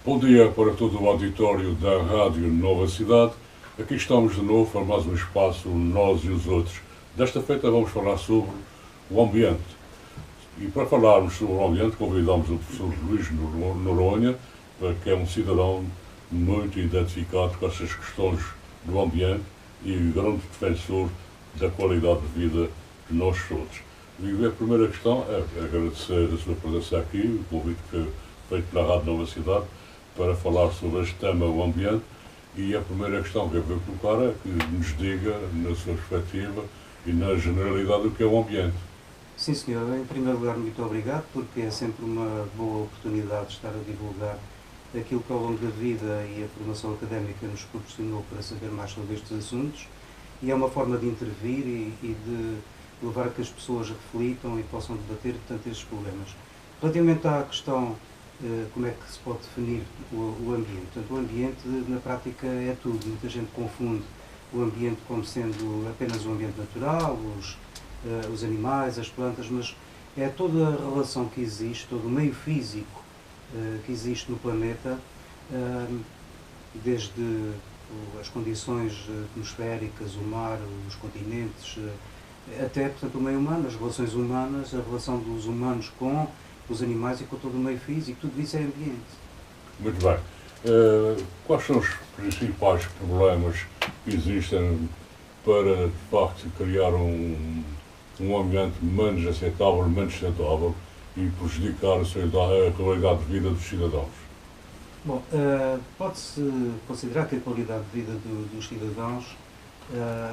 Bom dia para todo o auditório da Rádio Nova Cidade. Aqui estamos de novo para mais um espaço Nós e os Outros. Desta feita vamos falar sobre o ambiente. E para falarmos sobre o ambiente convidamos o professor Luís Noronha, que é um cidadão muito identificado com essas questões do ambiente e grande defensor da qualidade de vida de nós todos. E a primeira questão é agradecer a sua presença aqui, o convite que foi feito pela Rádio Nova Cidade para falar sobre este tema, o ambiente, e a primeira questão que eu vou colocar é que nos diga, na sua perspectiva e na generalidade, o que é o ambiente. Sim, senhor. Em primeiro lugar, muito obrigado, porque é sempre uma boa oportunidade de estar a divulgar aquilo que ao longo da vida e a formação académica nos proporcionou para saber mais sobre estes assuntos, e é uma forma de intervir e de levar a que as pessoas reflitam e possam debater, portanto, estes problemas. Relativamente à questão como é que se pode definir o ambiente. Portanto, o ambiente, na prática, é tudo. Muita gente confunde o ambiente como sendo apenas o ambiente natural, os animais, as plantas, mas é toda a relação que existe, todo o meio físico que existe no planeta, desde as condições atmosféricas, o mar, os continentes, até, portanto, o meio humano, as relações humanas, a relação dos humanos com os animais e com todo o meio físico, tudo isso é ambiente. Muito bem. Quais são os principais problemas que existem para, de facto, criar um ambiente menos aceitável, menos sustentável e prejudicar a qualidade de vida dos cidadãos? Bom, pode-se considerar que a qualidade de vida dos cidadãos,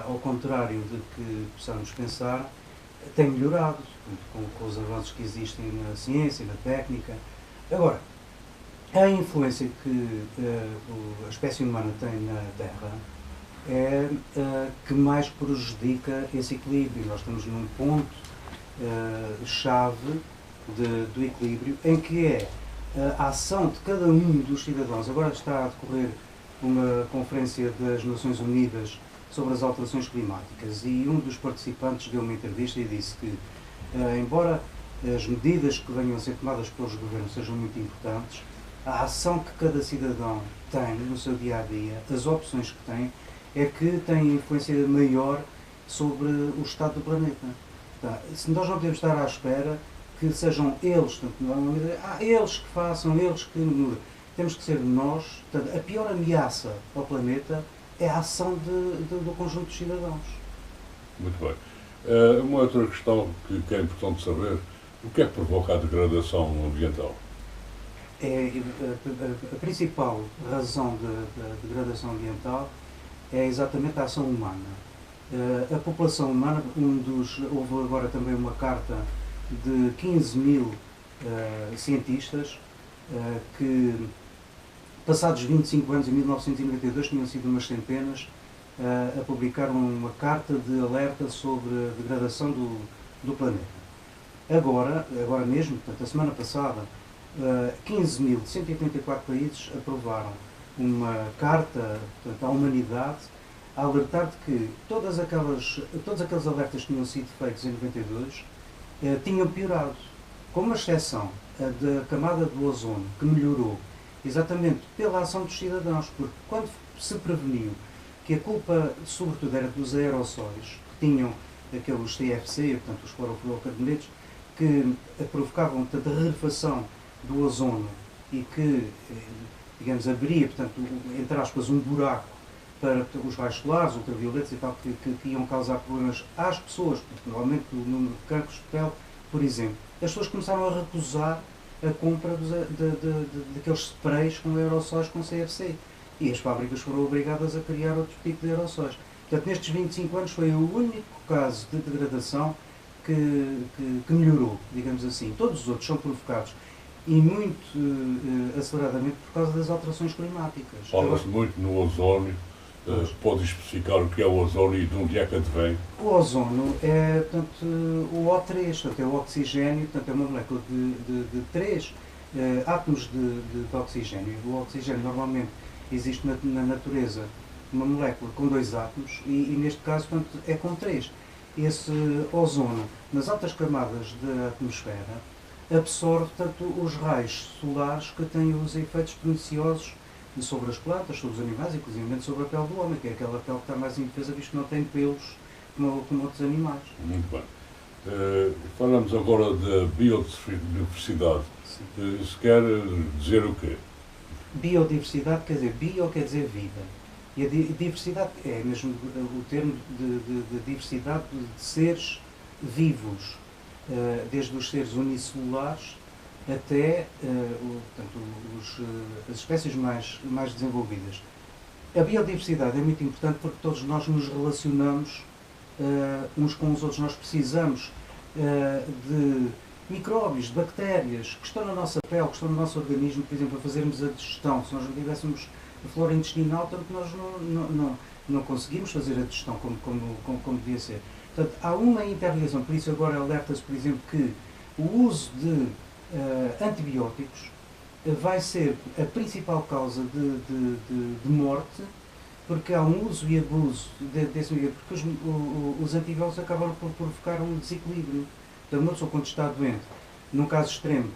ao contrário de que possamos pensar, tem melhorado com os avanços que existem na ciência e na técnica. Agora, a influência que a espécie humana tem na Terra é que mais prejudica esse equilíbrio. Nós estamos num ponto chave do equilíbrio, em que é a ação de cada um dos cidadãos. Agora está a decorrer uma conferência das Nações Unidas sobre as alterações climáticas, e um dos participantes deu uma entrevista e disse que, embora as medidas que venham a ser tomadas pelos governos sejam muito importantes, a ação que cada cidadão tem no seu dia-a-dia, as opções que tem, é que tem influência maior sobre o estado do planeta. Tá? Se nós não podemos estar à espera que sejam eles, portanto, não é uma medida, eles que façam, eles que mudem. Temos que ser nós. Portanto, a pior ameaça ao planeta é a ação do conjunto dos cidadãos. Muito bem. Uma outra questão que é importante saber, o que é que provoca a degradação ambiental? A principal razão da degradação ambiental é exatamente a ação humana. A população humana, houve agora também uma carta de 15.000 cientistas que, passados 25 anos, em 1992, tinham sido umas centenas, a publicar uma carta de alerta sobre a degradação do planeta. Agora mesmo, portanto, a semana passada, 15.000 de 184 países aprovaram uma carta, portanto, à humanidade, a alertar de que todos aqueles alertas que tinham sido feitos em 92 tinham piorado, com uma exceção da camada do ozono, que melhorou exatamente pela ação dos cidadãos, porque quando se preveniu que a culpa, sobretudo, era dos aerossóis, que tinham aqueles CFC, portanto, os clorofluorocarbonetos, que provocavam, portanto, a rarefação do ozono e que, digamos, abria, portanto, entre aspas, um buraco para os raios solares, ultravioletos e tal, que iam causar problemas às pessoas, particularmente o número de cancros de pele, por exemplo. As pessoas começaram a recusar a compra daqueles sprays com aerossóis com CFC. E as fábricas foram obrigadas a criar outro tipo de aerossóis. Portanto, nestes 25 anos foi o único caso de degradação que melhorou, digamos assim. Todos os outros são provocados, e muito aceleradamente, por causa das alterações climáticas. Fala-se muito no ozónio. Pode especificar o que é o ozónio e de onde é que advém? O ozono é, portanto, o O3, portanto, é o oxigênio, portanto, é uma molécula de 3 átomos de oxigênio. O oxigênio normalmente existe na natureza uma molécula com 2 átomos e neste caso, portanto, é com 3. Esse ozono, nas altas camadas da atmosfera, absorve tanto os raios solares que têm os efeitos perniciosos sobre as plantas, sobre os animais, inclusive sobre a pele do homem, que é aquela pele que está mais indefesa, visto que não tem pelos como outros animais. Muito bem. Falamos agora da biodiversidade. Isso quer dizer o quê? Biodiversidade quer dizer bio, quer dizer vida. E a diversidade é mesmo o termo de diversidade de seres vivos, desde os seres unicelulares até portanto, as espécies mais desenvolvidas. A biodiversidade é muito importante porque todos nós nos relacionamos uns com os outros. Nós precisamos de micróbios, de bactérias que estão na nossa pele, que estão no nosso organismo, por exemplo, para fazermos a digestão. Se nós não tivéssemos a flora intestinal, tanto nós não conseguimos fazer a digestão como devia ser. Portanto, há uma interligação, por isso agora alerta-se, por exemplo, que o uso de antibióticos vai ser a principal causa de morte, porque há um uso e abuso desse meio, porque os antibióticos acabam por provocar um desequilíbrio. Então, uma pessoa, quando está doente, num caso extremo,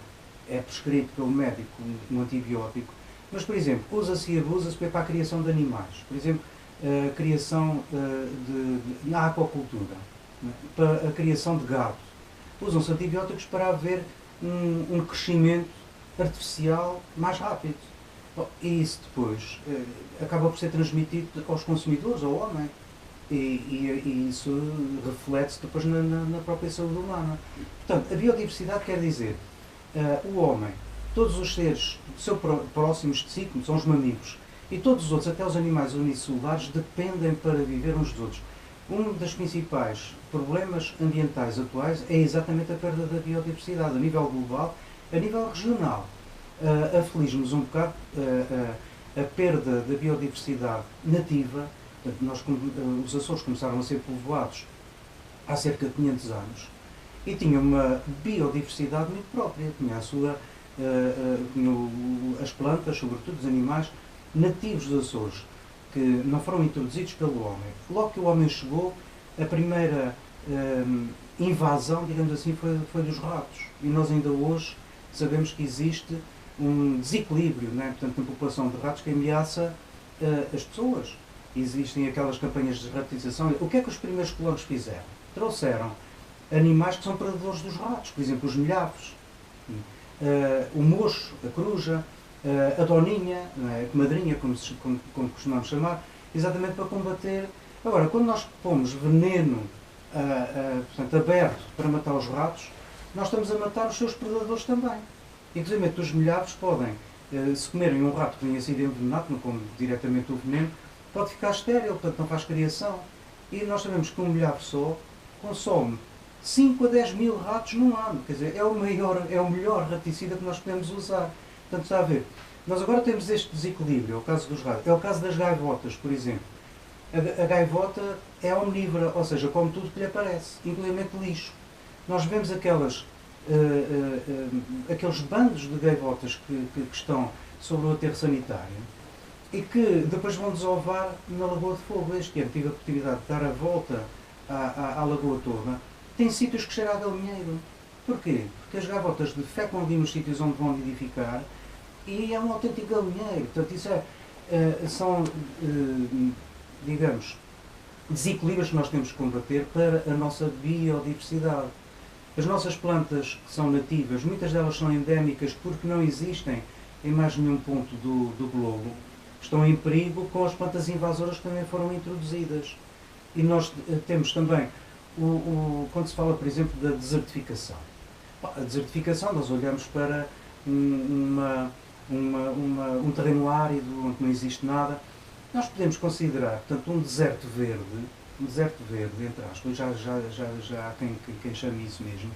é prescrito pelo médico um antibiótico, mas, por exemplo, usa-se e abusa-se para a criação de animais. Por exemplo, a criação na aquacultura, para a criação de gado. Usam-se antibióticos para haver um crescimento artificial mais rápido. E isso depois acaba por ser transmitido aos consumidores, ao homem. E isso reflete-se depois na própria saúde humana. Portanto, a biodiversidade quer dizer o homem, todos os seres próximos de si, como são os mamíferos, e todos os outros, até os animais unicelulares, dependem para viver uns dos outros. Um dos principais problemas ambientais atuais é exatamente a perda da biodiversidade, a nível global, a nível regional. Afelizmos um bocado a perda da biodiversidade nativa. Portanto, os Açores começaram a ser povoados há cerca de 500 anos e tinham uma biodiversidade muito própria. Tinha as plantas, sobretudo os animais nativos dos Açores, que não foram introduzidos pelo homem. Logo que o homem chegou, a primeira invasão, digamos assim, foi dos ratos. E nós ainda hoje sabemos que existe um desequilíbrio, né? Portanto, na população de ratos que ameaça as pessoas. Existem aquelas campanhas de ratização. O que é que os primeiros colonos fizeram? Trouxeram animais que são predadores dos ratos, por exemplo, os milhafos, o mocho, a coruja, a doninha, a comadrinha, como costumamos chamar, exatamente para combater. Agora, quando nós pomos veneno portanto, aberto para matar os ratos, nós estamos a matar os seus predadores também. Inclusive, os milhafos podem, se comerem um rato que tenha sido envenenado, não come diretamente o veneno, pode ficar estéril, portanto não faz criação. E nós sabemos que um milhavo só consome 5 a 10 mil ratos num ano. Quer dizer, é o melhor raticida que nós podemos usar. Portanto, está a ver, nós agora temos este desequilíbrio, é o caso dos ratos. É o caso das gaivotas, por exemplo. A gaivota é omnívora, ou seja, come tudo que lhe aparece, inclusive lixo. Nós vemos aqueles bandos de gaivotas que estão sobre o aterro sanitário e que depois vão desovar na Lagoa de Fogo. Este ano tive a oportunidade de dar a volta à Lagoa toda. Tem sítios que cheiram a galinheiro. Porquê? Porque as gaivotas defecam ali nos sítios onde vão nidificar e é um autêntico galinheiro. Portanto, isso são, digamos, desequilíbrios que nós temos que combater para a nossa biodiversidade. As nossas plantas que são nativas, muitas delas são endémicas porque não existem em mais nenhum ponto do globo. Estão em perigo com as plantas invasoras que também foram introduzidas. E nós temos também, quando se fala, por exemplo, da desertificação. A desertificação, nós olhamos para um terreno árido, onde não existe nada. Nós podemos considerar, portanto, um deserto verde, entre aspas, já há quem chame isso mesmo,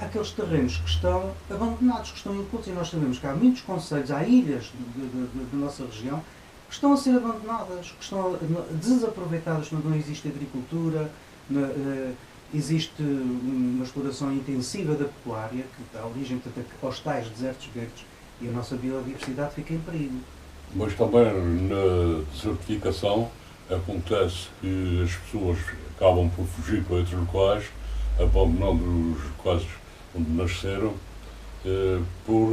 aqueles terrenos que estão abandonados, que estão incultos, e nós sabemos que há muitos concelhos, há ilhas da nossa região que estão a ser abandonadas, que estão desaproveitadas, quando não existe agricultura, existe uma exploração intensiva da pecuária, que dá origem, portanto, aos tais desertos verdes, e a nossa biodiversidade fica em perigo. Mas também na desertificação acontece que as pessoas acabam por fugir para outros locais, abandonando os locais onde nasceram, por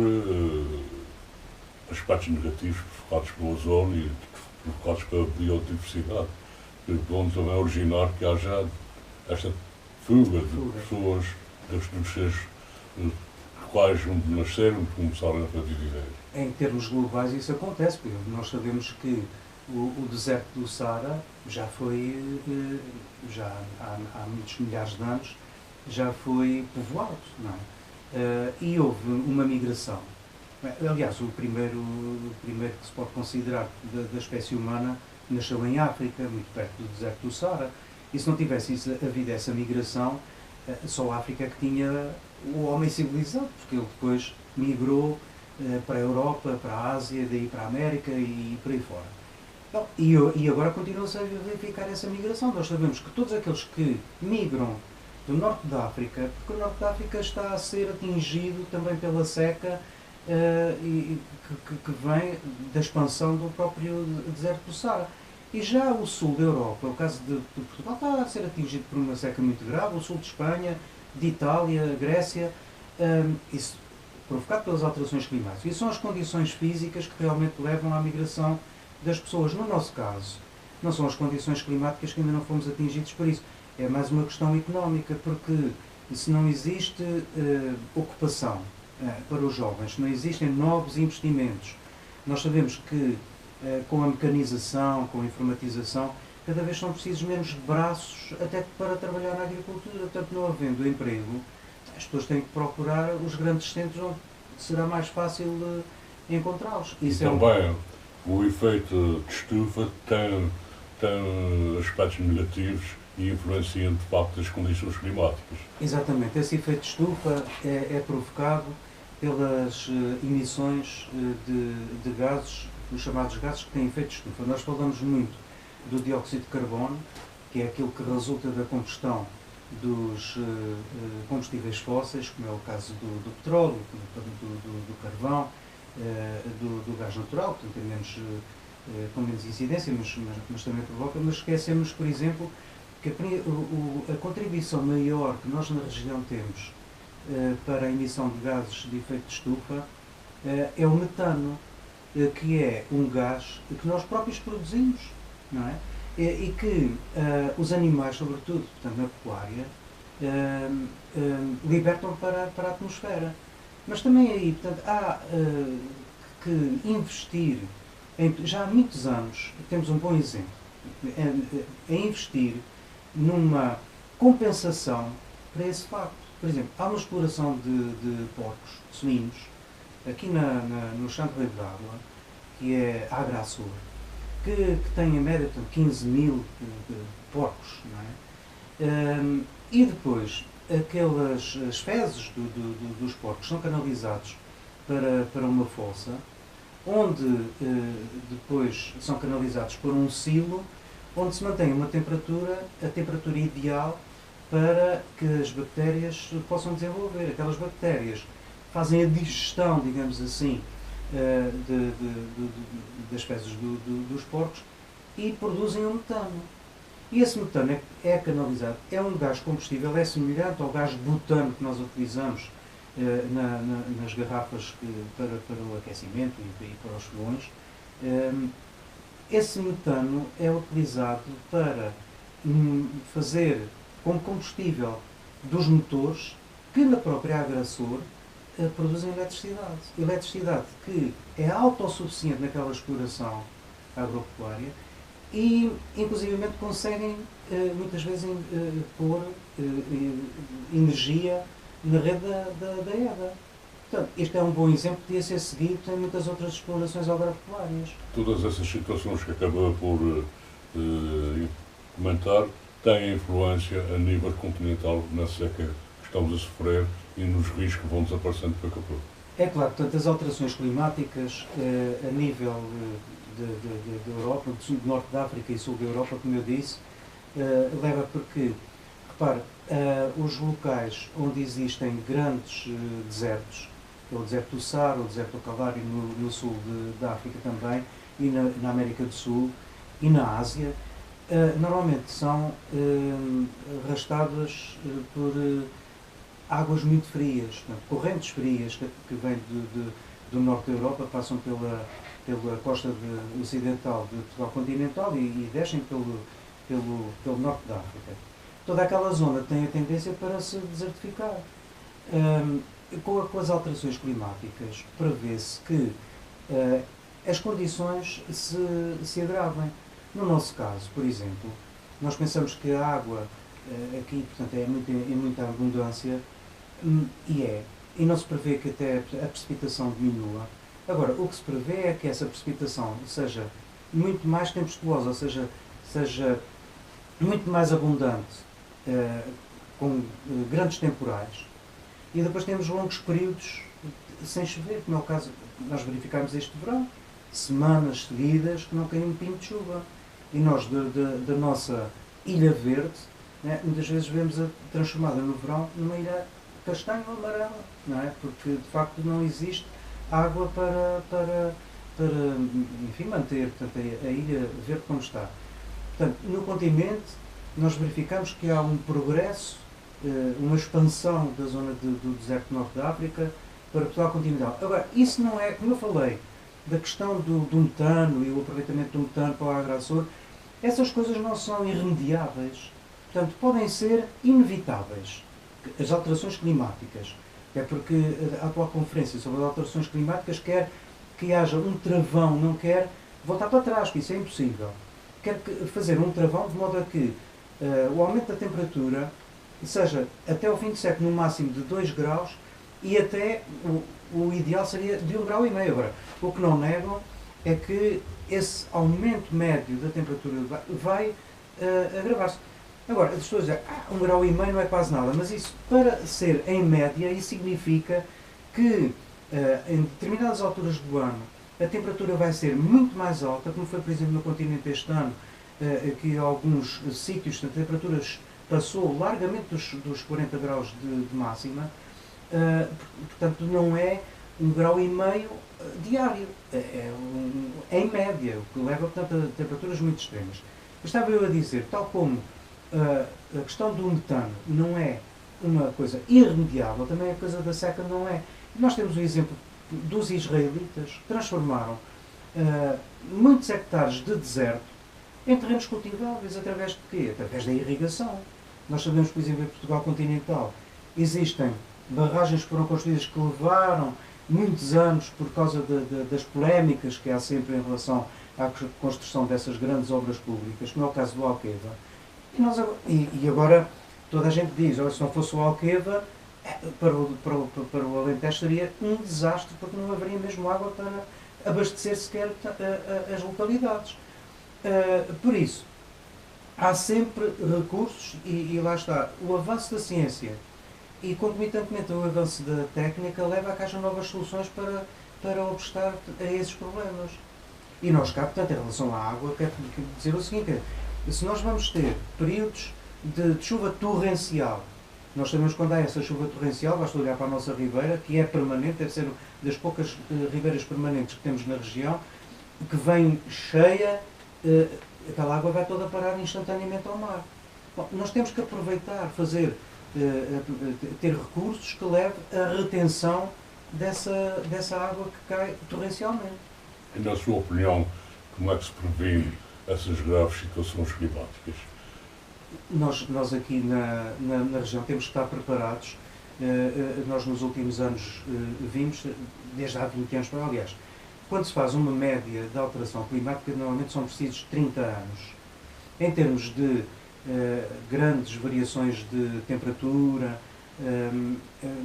aspectos negativos provocados pelo ozono e provocados pela biodiversidade, que vão também originar que haja esta fuga de pessoas dos seres quais nasceram, começaram a viver. Em termos globais isso acontece, porque nós sabemos que o deserto do Saara já foi, já há muitos milhares de anos, já foi povoado, não é? E houve uma migração. Aliás, o primeiro que se pode considerar da espécie humana nasceu em África, muito perto do deserto do Saara. E se não tivesse havido essa migração, só a África que tinha o homem civilizado, porque ele depois migrou para a Europa, para a Ásia, daí para a América e por aí fora. Bom, e agora continua-se a verificar essa migração. Nós sabemos que todos aqueles que migram do norte da África, porque o norte da África está a ser atingido também pela seca que vem da expansão do próprio deserto do Saara. E já o sul da Europa, o caso de Portugal, está a ser atingido por uma seca muito grave, o sul de Espanha, de Itália, Grécia, isso provocado pelas alterações climáticas. E são as condições físicas que realmente levam à migração das pessoas. No nosso caso, não são as condições climáticas que ainda não fomos atingidos por isso. É mais uma questão económica, porque se não existe ocupação para os jovens, se não existem novos investimentos, nós sabemos que com a mecanização, com a informatização, cada vez são precisos menos braços até para trabalhar na agricultura. Portanto, não havendo emprego, as pessoas têm que procurar os grandes centros onde será mais fácil encontrá-los. E também o efeito de estufa tem aspectos negativos e influenciam de facto as condições climáticas. Exatamente. Esse efeito de estufa é provocado pelas emissões de gases, os chamados gases que têm efeito de estufa. Nós falamos muito do dióxido de carbono, que é aquilo que resulta da combustão dos combustíveis fósseis, como é o caso do petróleo, do carvão, do gás natural, portanto tem menos, com menos incidência, mas também provoca. Mas esquecemos, por exemplo, que a contribuição maior que nós na região temos para a emissão de gases de efeito de estufa é o metano, que é um gás que nós próprios produzimos, não é? E que os animais, sobretudo, portanto, na pecuária, libertam para a atmosfera. Mas também aí, portanto, há que investir, já há muitos anos, temos um bom exemplo, em investir numa compensação para esse facto. Por exemplo, há uma exploração de porcos, de suínos, aqui no Chantre Rio d'Água, que é a Agraçor, que tem em média 15 mil porcos, não é? E depois as fezes dos porcos são canalizados para uma fossa, onde depois são canalizados para um silo, onde se mantém a temperatura ideal para que as bactérias possam desenvolver. Aquelas bactérias fazem a digestão, digamos assim, das fezes dos porcos e produzem o metano. E esse metano é canalizado, é um gás combustível, é semelhante ao gás butano que nós utilizamos nas garrafas para o aquecimento e para os fogões. Esse metano é utilizado para fazer como combustível dos motores que na própria Agraçor produzem eletricidade. Eletricidade que é autossuficiente naquela exploração agropecuária e, inclusivamente, conseguem muitas vezes pôr energia na rede da EDA. Portanto, este é um bom exemplo que podia ser seguido em muitas outras explorações agropecuárias. Todas essas situações que acabou por comentar têm influência a nível continental na seca que estamos a sofrer e nos riscos que vão desaparecendo pouco a pouco. É claro, portanto, as alterações climáticas a nível da Europa, do norte da África e sul da Europa, como eu disse, leva porque, repare, os locais onde existem grandes desertos, o deserto do Saara, o deserto do Kalahari no sul da África também, e na América do Sul e na Ásia, normalmente são arrastadas por águas muito frias, portanto, correntes frias que vêm do norte da Europa, passam pela costa ocidental de Portugal continental e descem pelo norte da África. Toda aquela zona tem a tendência para se desertificar. Com as alterações climáticas, prevê-se que as condições se agravem. No nosso caso, por exemplo, nós pensamos que a água aqui, portanto, é em muita abundância e não se prevê que até a precipitação diminua. Agora, o que se prevê é que essa precipitação seja muito mais tempestuosa, seja muito mais abundante, com grandes temporais, e depois temos longos períodos sem chover, como é o caso, nós verificámos este verão, semanas seguidas que não caiu um pingo de chuva. E nós, da nossa Ilha Verde, né, muitas vezes vemos-a transformada no verão numa ilha castanho ou amarela, não é? Porque de facto não existe água para enfim, manter, portanto, a ilha verde como está. Portanto, no continente nós verificamos que há um progresso, uma expansão da zona do deserto norte da África para Portugal continental. Agora, isso não é, como eu falei, da questão do metano e o aproveitamento do metano para o agroaçor, essas coisas não são irremediáveis. Portanto, podem ser inevitáveis. As alterações climáticas. É porque a atual conferência sobre as alterações climáticas quer que haja um travão, não quer voltar para trás, porque isso é impossível. Quer fazer um travão de modo a que o aumento da temperatura seja até ao fim do século no máximo de 2 graus e até o ideal seria de 1,5 graus. Agora, o que não negam é que esse aumento médio da temperatura vai agravar-se. Agora, as pessoas dizem, 1,5 graus não é quase nada, mas isso, para ser em média, isso significa que em determinadas alturas do ano a temperatura vai ser muito mais alta, como foi, por exemplo, no continente este ano, que alguns sítios a temperatura passou largamente dos 40 graus de máxima. Portanto, não é 1,5 graus diário, em média, o que leva, portanto, a temperaturas muito extremas. Estava eu a dizer, tal como a questão do metano não é uma coisa irremediável, também a coisa da seca não é. Nós temos o exemplo dos israelitas que transformaram muitos hectares de deserto em terrenos cultiváveis através de quê? Através da irrigação. Nós sabemos, por exemplo, em Portugal continental existem barragens que foram construídas que levaram muitos anos por causa das polémicas que há sempre em relação à construção dessas grandes obras públicas, como é o caso do Alqueva. E agora toda a gente diz, olha, se não fosse o Alqueva, para o Alentejo seria um desastre, porque não haveria mesmo água para abastecer sequer as localidades. Por isso, há sempre recursos e lá está, o avanço da ciência e concomitantemente o avanço da técnica leva a que haja novas soluções para obstar a esses problemas. E nós cá, portanto, em relação à água, quero dizer o seguinte, se nós vamos ter períodos de chuva torrencial, nós sabemos quando há essa chuva torrencial, basta olhar para a nossa ribeira, que é permanente, deve ser das poucas ribeiras permanentes que temos na região, que vem cheia, aquela água vai toda parar instantaneamente ao mar. Bom, nós temos que aproveitar, ter recursos que levem à retenção dessa água que cai torrencialmente. E, na sua opinião, como é que se previne essas graves situações climáticas? Nós aqui na região temos que estar preparados. Nós nos últimos anos vimos, desde há 20 anos para aliás, quando se faz uma média de alteração climática, normalmente são precisos 30 anos. Em termos de grandes variações de temperatura,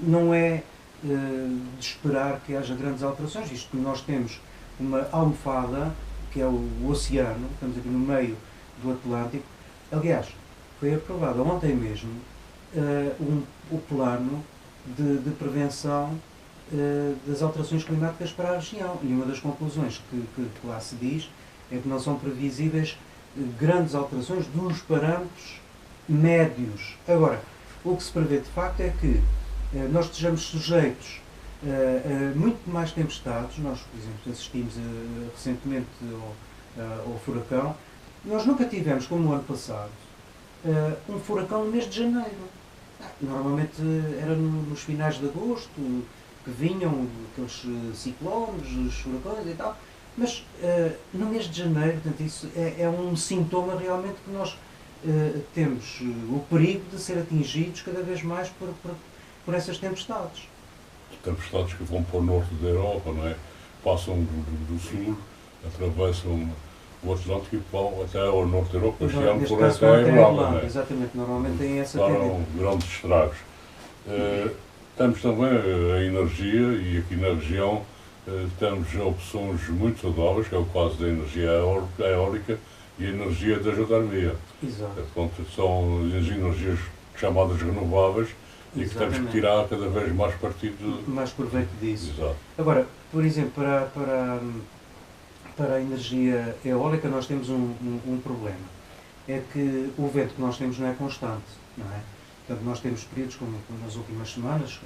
não é de esperar que haja grandes alterações, visto que nós temos uma almofada, que é o oceano, estamos aqui no meio do Atlântico. Aliás, foi aprovado ontem mesmo o plano de prevenção das alterações climáticas para a região. E uma das conclusões que lá se diz é que não são previsíveis grandes alterações dos parâmetros médios. Agora, o que se prevê de facto é que nós estejamos sujeitos a muito mais tempestades. Nós, por exemplo, assistimos recentemente ao furacão. Nós nunca tivemos, como no ano passado, um furacão no mês de janeiro. Normalmente era nos finais de agosto que vinham aqueles ciclones, os furacões e tal, mas no mês de janeiro, portanto, isso é um sintoma realmente que nós temos o perigo de ser atingidos cada vez mais por essas tempestades. Tempestades que vão para o norte da Europa, não é? Passam do sul, atravessam o Atlântico e vão até ao norte da Europa, chegam por até a Irlanda, não é? Exatamente, normalmente tem essa Claro, grandes estragos. Temos também a energia, e aqui na região temos opções muito saudáveis, que é o caso da energia eólica e a energia da geotermia. Exato. Portanto, são as energias chamadas renováveis e que temos que tirar cada vez mais partido. Mais proveito disso. Exato. Agora, por exemplo, para a energia eólica nós temos um problema. É que o vento que nós temos não é constante, não é? Portanto, nós temos períodos como nas últimas semanas,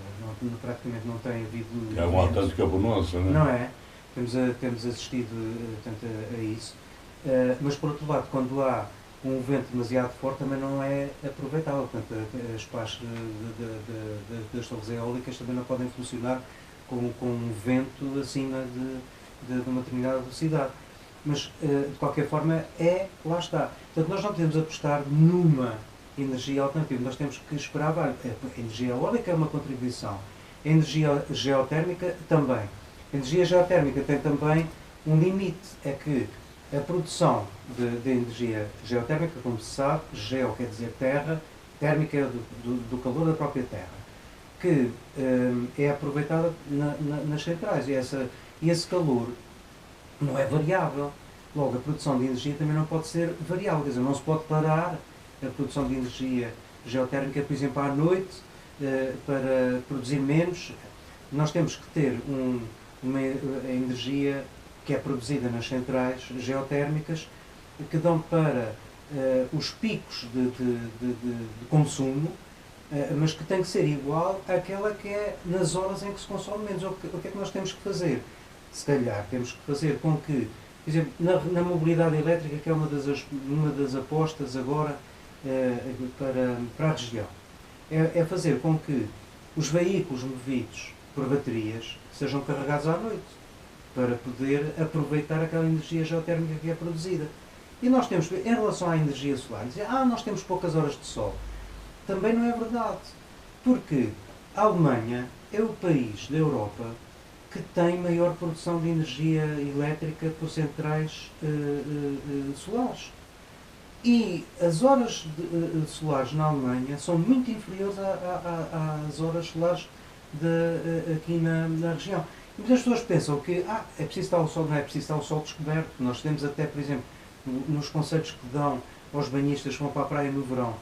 praticamente não tem havido... É uma autêntica bonança, não é? Não é? Temos assistido a isso. Mas, por outro lado, quando há um vento demasiado forte, também não é aproveitável. Portanto, as pás das torres eólicas também não podem funcionar com um vento acima de uma determinada velocidade. Mas, de qualquer forma, lá está. Portanto, nós não podemos apostar numa energia alternativa. Nós temos que esperar. A energia eólica é uma contribuição. A energia geotérmica também. A energia geotérmica tem também um limite. É que a produção de energia geotérmica, como se sabe, geo quer dizer terra, térmica é do calor da própria terra, que é aproveitada nas centrais. E esse calor não é variável. Logo, a produção de energia também não pode ser variável. Quer dizer, não se pode parar a produção de energia geotérmica, por exemplo, à noite, para produzir menos. Nós temos que ter uma energia que é produzida nas centrais geotérmicas, que dão para os picos de consumo, mas que tem que ser igual àquela que é nas horas em que se consome menos. O que é que nós temos que fazer? Se calhar temos que fazer com que, por exemplo, na mobilidade elétrica, que é uma das apostas agora para a região, é fazer com que os veículos movidos por baterias sejam carregados à noite, para poder aproveitar aquela energia geotérmica que é produzida. E nós temos, em relação à energia solar, dizer, nós temos poucas horas de sol. Também não é verdade. Porque a Alemanha é o país da Europa que tem maior produção de energia elétrica por centrais solares. E as horas solares na Alemanha são muito inferiores às horas solares aqui na região. E muitas pessoas pensam que é preciso estar o sol, não é preciso estar o sol descoberto. Nós temos até, por exemplo, nos conselhos que dão aos banhistas que vão para a praia no verão,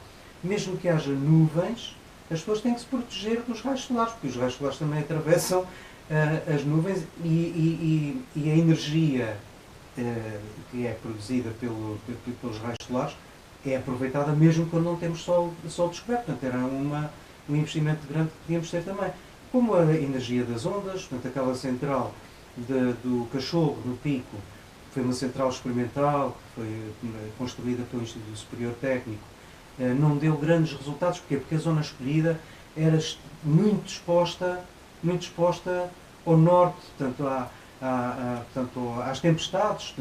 mesmo que haja nuvens, as pessoas têm que se proteger dos raios solares, porque os raios solares também atravessam as nuvens e a energia que é produzida pelos raios solares é aproveitada mesmo quando não temos sol descoberto. Portanto, era um investimento grande que podíamos ter também. Como a energia das ondas, portanto, aquela central do Cachorro, no Pico, foi uma central experimental, que foi construída pelo Instituto Superior Técnico, não deu grandes resultados. Porquê? Porque a zona escolhida era muito exposta ao norte, portanto, às tempestades,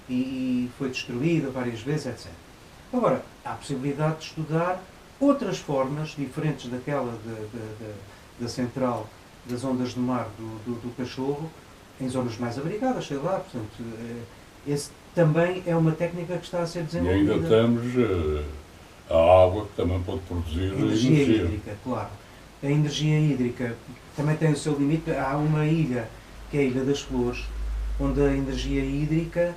e foi destruída várias vezes, etc. Agora, há a possibilidade de estudar outras formas diferentes daquela da central das ondas do mar do Cachorro, em zonas mais abrigadas, sei lá, portanto, esse também é uma técnica que está a ser desenvolvida. E ainda temos a água, que também pode produzir energia hídrica, claro. A energia hídrica também tem o seu limite. Há uma ilha, que é a Ilha das Flores, onde a energia hídrica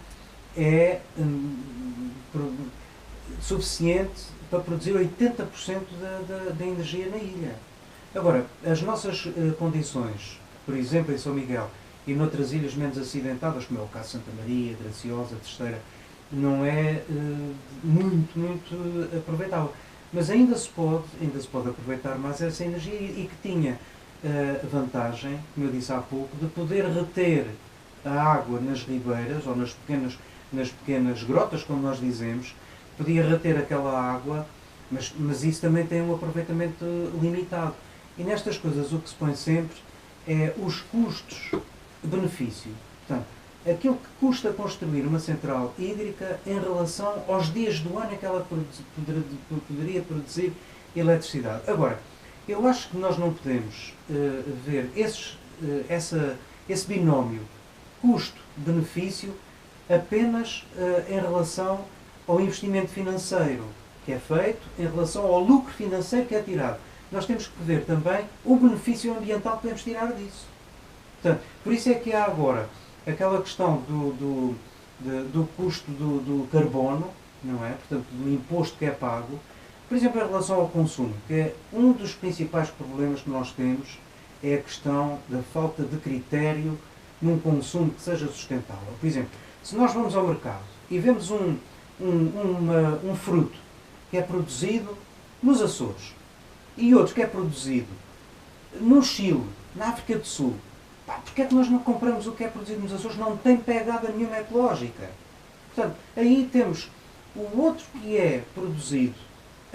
é suficiente para produzir 80% da energia na ilha. Agora, as nossas condições, por exemplo, em São Miguel e noutras ilhas menos acidentadas, como é o caso de Santa Maria, Graciosa, Terceira, não é muito aproveitável. Mas ainda se pode aproveitar mais essa energia e que tinha a vantagem, como eu disse há pouco, de poder reter a água nas ribeiras ou nas pequenas grotas, como nós dizemos, podia reter aquela água Mas isso também tem um aproveitamento limitado. E nestas coisas o que se põe sempre é os custos-benefício. Portanto, aquilo que custa construir uma central hídrica em relação aos dias do ano em que ela poderia produzir eletricidade. Agora, eu acho que nós não podemos ver esse binómio custo-benefício apenas em relação ao investimento financeiro que é feito, em relação ao lucro financeiro que é tirado. Nós temos que ver também o benefício ambiental que podemos tirar disso. Portanto, por isso é que há agora aquela questão do custo do carbono, não é? Portanto, do imposto que é pago, por exemplo, em relação ao consumo, que é um dos principais problemas que nós temos, é a questão da falta de critério num consumo que seja sustentável. Por exemplo, se nós vamos ao mercado e vemos um fruto que é produzido nos Açores e outro que é produzido no Chile, na África do Sul, porque é que nós não compramos o que é produzido nos Açores? Não tem pegada nenhuma ecológica. Portanto, aí temos o outro que é produzido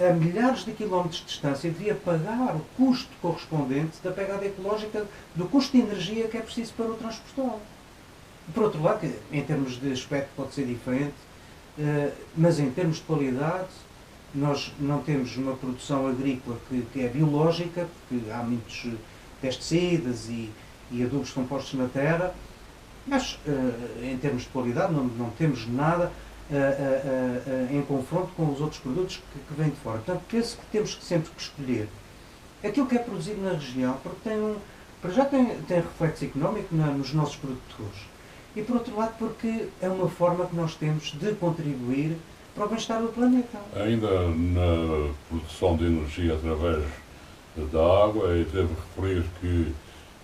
a milhares de quilómetros de distância, devia pagar o custo correspondente da pegada ecológica, do custo de energia que é preciso para o transportar. Por outro lado, em termos de aspecto pode ser diferente, mas em termos de qualidade, nós não temos uma produção agrícola que é biológica, porque há muitos pesticidas e adubos compostos na terra, mas em termos de qualidade não temos nada em confronto com os outros produtos que vêm de fora. Portanto, penso que temos sempre que escolher aquilo que é produzido na região, porque tem reflexo económico nos nossos produtores. E por outro lado, porque é uma forma que nós temos de contribuir para o bem-estar do planeta. Ainda na produção de energia através da água, eu devo referir que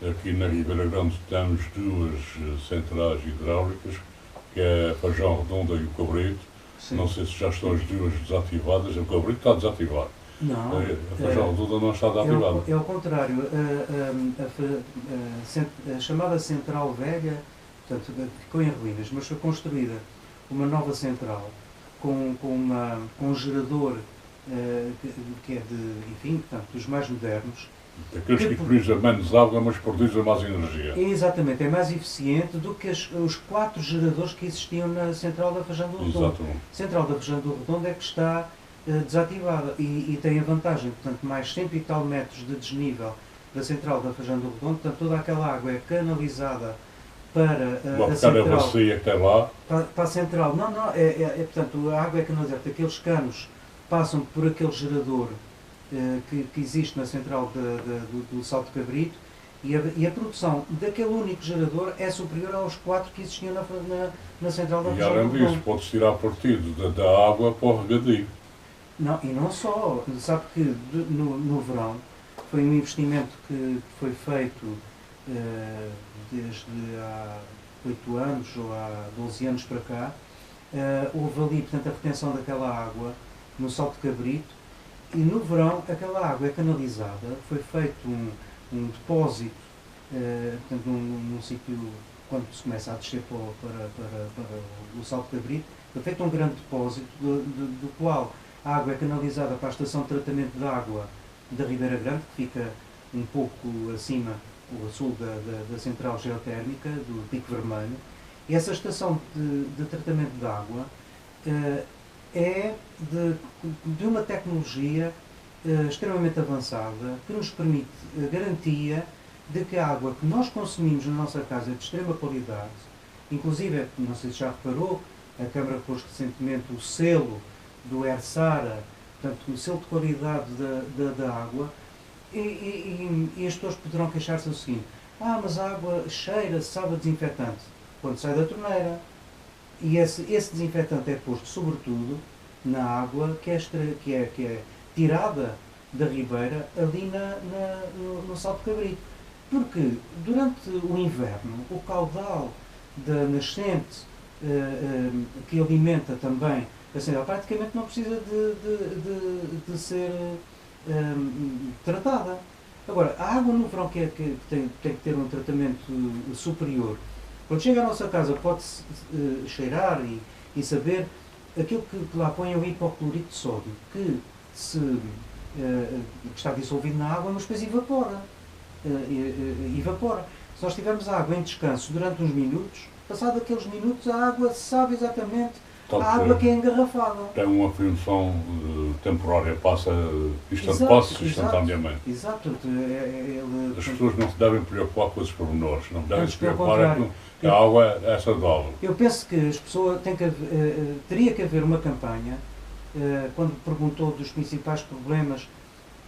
aqui na Ribeira Grande temos duas centrais hidráulicas, que é a Fajão Redonda e o Cabrito. Sim. Não sei se já estão as duas desativadas. O Cabrito está desativado. Não. A Fajão Redonda não está desativada. É o contrário. A chamada Central Velha, portanto, ficou em ruínas, mas foi construída uma nova central com um gerador que é dos mais modernos. Aqueles que produzem menos água, mas produzem mais energia. Exatamente, é mais eficiente do que os 4 geradores que existiam na Central da Fajão do Redondo. Exatamente. A Central da Fajão do Redondo é que está desativada e tem a vantagem, portanto, mais 100 e tal metros de desnível da Central da Fajão do Redondo, portanto, toda aquela água é canalizada para a central. Uma bacia que tem lá. Para a central. Não, portanto, a água é canalizada. Aqueles canos passam por aquele gerador que existe na central do Salto Cabrito e a produção daquele único gerador é superior aos 4 que existiam na central da região. E além disso, pode-se tirar partido da água para o regadio. Não, e não só. Sabe que no verão foi um investimento que foi feito desde há 8 anos ou há 12 anos para cá. Houve ali, portanto, a retenção daquela água no Salto Cabrito. E no verão aquela água é canalizada, foi feito um depósito, portanto, num sítio, quando se começa a descer para o Salto Cabrito, foi feito um grande depósito, do qual a água é canalizada para a estação de tratamento de água da Ribeira Grande, que fica um pouco acima, a sul da central geotérmica, do Pico Vermelho, e essa estação de tratamento de água é de uma tecnologia extremamente avançada que nos permite garantia de que a água que nós consumimos na nossa casa é de extrema qualidade. Inclusive, não sei se já reparou, a Câmara pôs recentemente o selo do ERSARA, portanto, o selo de qualidade da água, e as pessoas poderão queixar-se do seguinte: mas a água cheira, sabe a desinfetante, quando sai da torneira. E esse desinfetante é posto, sobretudo, na água que é tirada da ribeira ali no Salto Cabrito. Porque durante o inverno, o caudal da nascente que alimenta também a central praticamente não precisa de ser tratada. Agora, a água no verão que tem que ter um tratamento superior, quando chega à nossa casa pode-se cheirar e saber aquilo que lá põe é o hipoclorito de sódio, que que está dissolvido na água, mas depois evapora. Evapora. Se nós tivermos a água em descanso durante uns minutos, passado aqueles minutos a água sabe exatamente a água que é engarrafada. Tem uma função temporária, passa instantaneamente. Exato. As pessoas não se devem preocupar com esses pormenores, não devem se preocupar com que a água é saudável. Eu penso que as pessoas teria que haver uma campanha, quando perguntou dos principais problemas.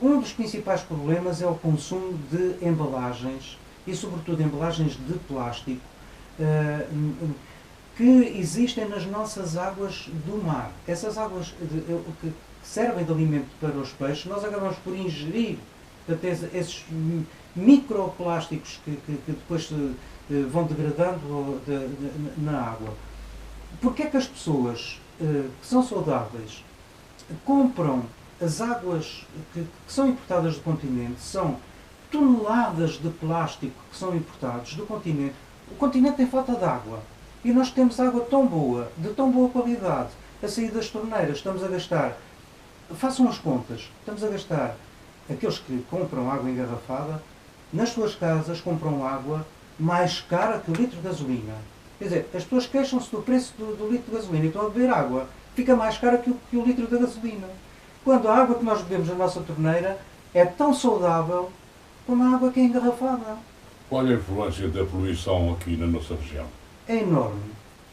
Um dos principais problemas é o consumo de embalagens, e sobretudo embalagens de plástico, que existem nas nossas águas do mar. Essas águas que servem de alimento para os peixes, nós acabamos por ingerir até esses microplásticos que depois vão degradando na água. Porquê é que as pessoas que são saudáveis compram as águas que são importadas do continente? São toneladas de plástico que são importados do continente. O continente tem falta de água. E nós temos água tão boa, de tão boa qualidade, a sair das torneiras. Estamos a gastar, façam as contas, estamos a gastar, aqueles que compram água engarrafada, nas suas casas compram água mais cara que o litro de gasolina. Quer dizer, as pessoas queixam-se do preço do litro de gasolina e estão a beber água. Fica mais cara que o litro da gasolina. Quando a água que nós bebemos na nossa torneira é tão saudável como a água que é engarrafada. Qual é a influência da poluição aqui na nossa região? É enorme.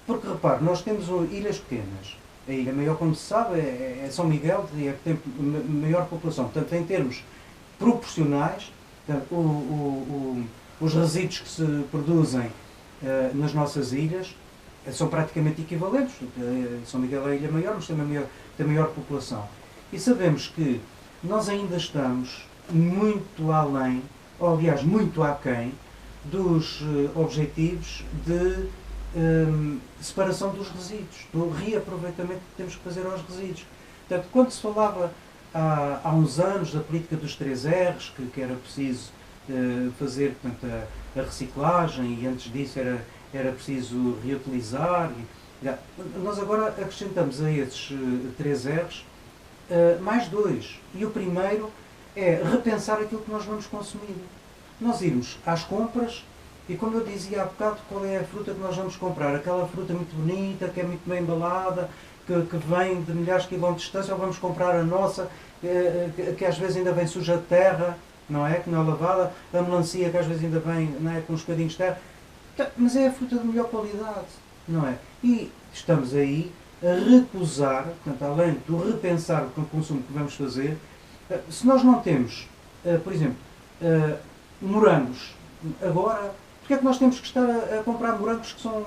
Porque, repare, nós temos ilhas pequenas. A ilha maior, como se sabe, é São Miguel, é que tem maior população. Portanto, em termos proporcionais, os resíduos que se produzem nas nossas ilhas são praticamente equivalentes. São Miguel é a ilha maior, mas tem maior população. E sabemos que nós ainda estamos muito além, ou aliás, muito aquém, dos objetivos de separação dos resíduos, do reaproveitamento que temos que fazer aos resíduos. Portanto, quando se falava há uns anos da política dos 3 R's, que era preciso fazer, portanto, a reciclagem, e antes disso era preciso reutilizar, nós agora acrescentamos a esses 3 R's mais 2. E o primeiro é repensar aquilo que nós vamos consumir. Nós irmos às compras e, como eu dizia há bocado, qual é a fruta que nós vamos comprar? Aquela fruta muito bonita, que é muito bem embalada, que vem de milhares de quilómetros de distância, ou vamos comprar a nossa, que às vezes ainda vem suja de terra, não é? Que não é lavada, a melancia que às vezes ainda vem, não é? Com uns bocadinhos de terra. Mas é a fruta de melhor qualidade, não é? E estamos aí a recusar, portanto, além do repensar o consumo que vamos fazer, se nós não temos, por exemplo, morangos, agora, porque é que nós temos que estar a comprar morangos que são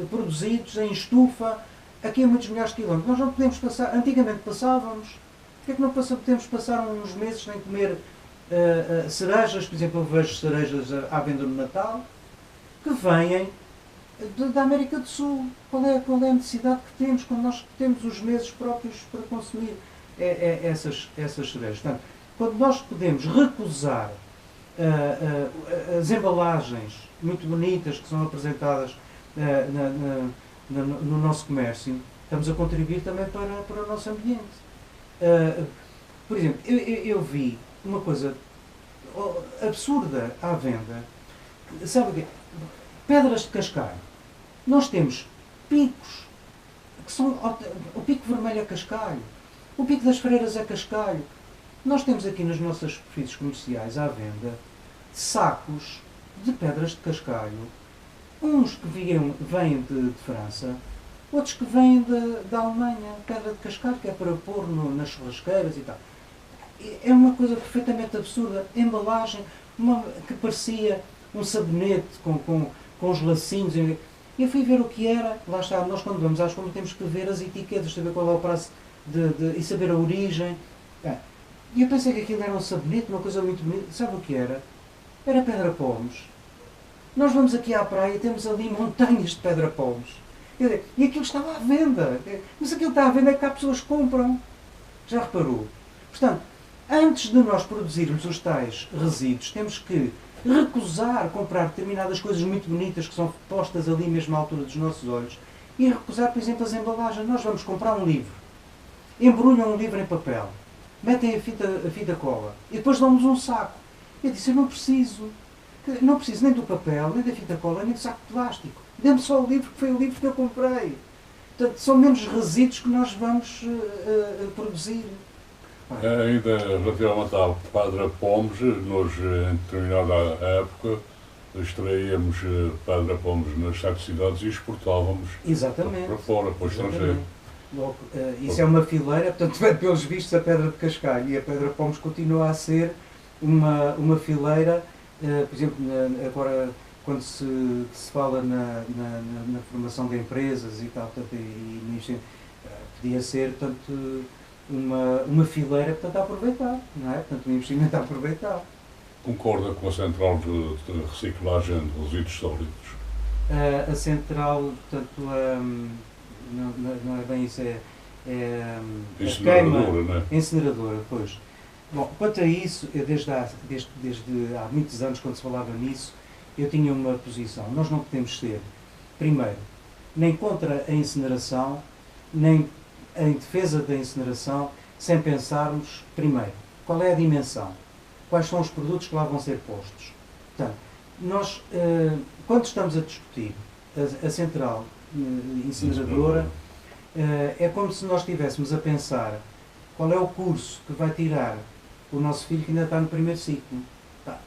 produzidos em estufa aqui a muitos milhares de quilómetros? Nós não podemos passar, antigamente passávamos, porque é que não podemos passar uns meses sem comer cerejas? Por exemplo, eu vejo cerejas à venda no Natal, que vêm da América do Sul. Qual é a necessidade que temos quando nós temos os meses próprios para consumir essas cerejas? Portanto, quando nós podemos recusar as embalagens muito bonitas que são apresentadas no nosso comércio, estamos a contribuir também para o nosso ambiente. Por exemplo, eu vi uma coisa absurda à venda. Sabe o quê? Pedras de cascalho. Nós temos picos que são... O pico vermelho é cascalho. O pico das Freiras é cascalho. Nós temos aqui nas nossas superfícies comerciais à venda sacos de pedras de cascalho. Uns que vêm de França, outros que vêm da Alemanha. Pedra de cascalho que é para pôr nas churrasqueiras e tal. É uma coisa perfeitamente absurda. Embalagem que parecia um sabonete com os lacinhos. E eu fui ver o que era. Lá está, nós quando vamos às compras temos que ver as etiquetas, saber qual é o prazo e saber a origem. E eu pensei que aquilo era um sabonete, uma coisa muito bonita. Sabe o que era? Era pedra-pomos. Nós vamos aqui à praia e temos ali montanhas de pedra-pomos. E aquilo estava à venda. Mas aquilo está à venda é que há pessoas que compram. Já reparou? Portanto, antes de nós produzirmos os tais resíduos, temos que recusar comprar determinadas coisas muito bonitas que são postas ali mesmo à altura dos nossos olhos e recusar, por exemplo, as embalagens. Nós vamos comprar um livro. Embrulham um livro em papel. metem a fita cola e depois dão-nos um saco. Eu disse, eu não preciso nem do papel, nem da fita cola, nem do saco de plástico. Dê-me só o livro, que foi o livro que eu comprei. Portanto, são menos resíduos que nós vamos produzir. Ainda relativamente ao Padre Pomes, nós em determinada época extraíamos Padre Pomes nas 7 cidades e exportávamos para fora, para o estrangeiro. Logo, isso é uma fileira, portanto, pelos vistos, a Pedra de Cascalho e a Pedra Pomes continua a ser uma fileira, por exemplo, agora quando se fala na formação de empresas e tal, portanto, podia ser, portanto, uma fileira, portanto, a aproveitar, não é? Portanto, um investimento a aproveitar. Concorda com a central de reciclagem de resíduos sólidos? A central, portanto, não é bem isso, incineradora, não é? Incineradora, pois. Bom, quanto a isso, eu desde há muitos anos, quando se falava nisso, eu tinha uma posição. Nós não podemos ser, primeiro, nem contra a incineração, nem em defesa da incineração, sem pensarmos, primeiro, qual é a dimensão, quais são os produtos que lá vão ser postos. Portanto, nós, quando estamos a discutir a central incineradora, é como se nós estivéssemos a pensar qual é o curso que vai tirar o nosso filho que ainda está no primeiro ciclo.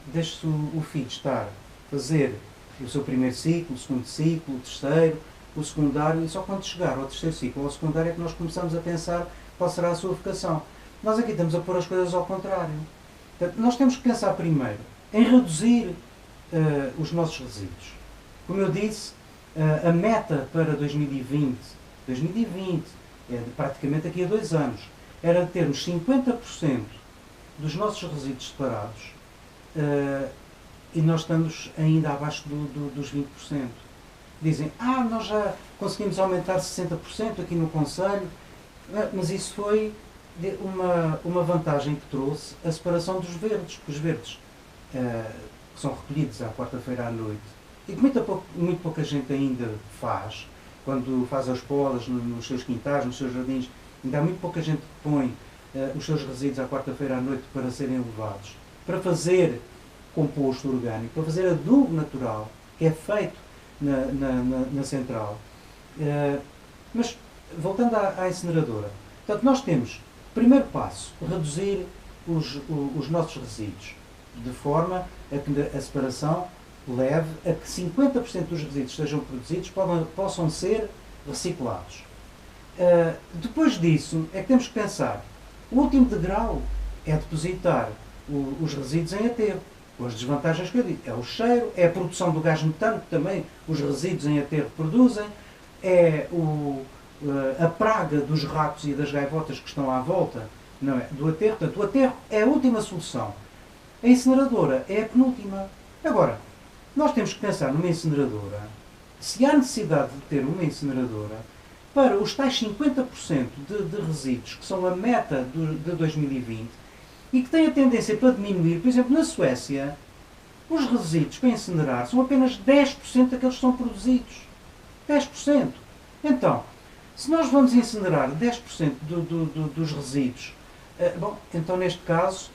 Deixe-se o filho estar, fazer o seu primeiro ciclo, o segundo ciclo, o terceiro, o secundário, e só quando chegar ao terceiro ciclo ou ao secundário é que nós começamos a pensar qual será a sua vocação. Nós aqui estamos a pôr as coisas ao contrário. Portanto, nós temos que pensar primeiro em reduzir os nossos resíduos. Como eu disse, a meta para 2020, é praticamente daqui a 2 anos, era de termos 50% dos nossos resíduos separados, e nós estamos ainda abaixo dos 20%. Dizem, nós já conseguimos aumentar 60% aqui no Conselho, mas isso foi uma vantagem que trouxe a separação dos verdes, porque os verdes que são recolhidos à quarta-feira à noite, e que muito pouca gente ainda faz, quando faz as podas nos seus quintais, nos seus jardins, ainda há muito pouca gente que põe os seus resíduos à quarta-feira à noite para serem levados, para fazer composto orgânico, para fazer adubo natural, que é feito na central. Mas, voltando à incineradora, portanto, nós temos, primeiro passo, reduzir os nossos resíduos, de forma a que a separação leve a que 50% dos resíduos que sejam produzidos possam ser reciclados. Depois disso, é que temos que pensar, o último degrau é depositar os resíduos em aterro, com as desvantagens que eu digo. É o cheiro, é a produção do gás metano, que também os resíduos em aterro produzem, é a praga dos ratos e das gaivotas que estão à volta, não é, do aterro. Portanto, o aterro é a última solução. A incineradora é a penúltima. Agora, nós temos que pensar numa incineradora, se há necessidade de ter uma incineradora, para os tais 50% de resíduos, que são a meta de 2020, e que têm a tendência para diminuir. Por exemplo, na Suécia, os resíduos para incinerar são apenas 10% daqueles que são produzidos. 10%. Então, se nós vamos incinerar 10% dos resíduos, então neste caso,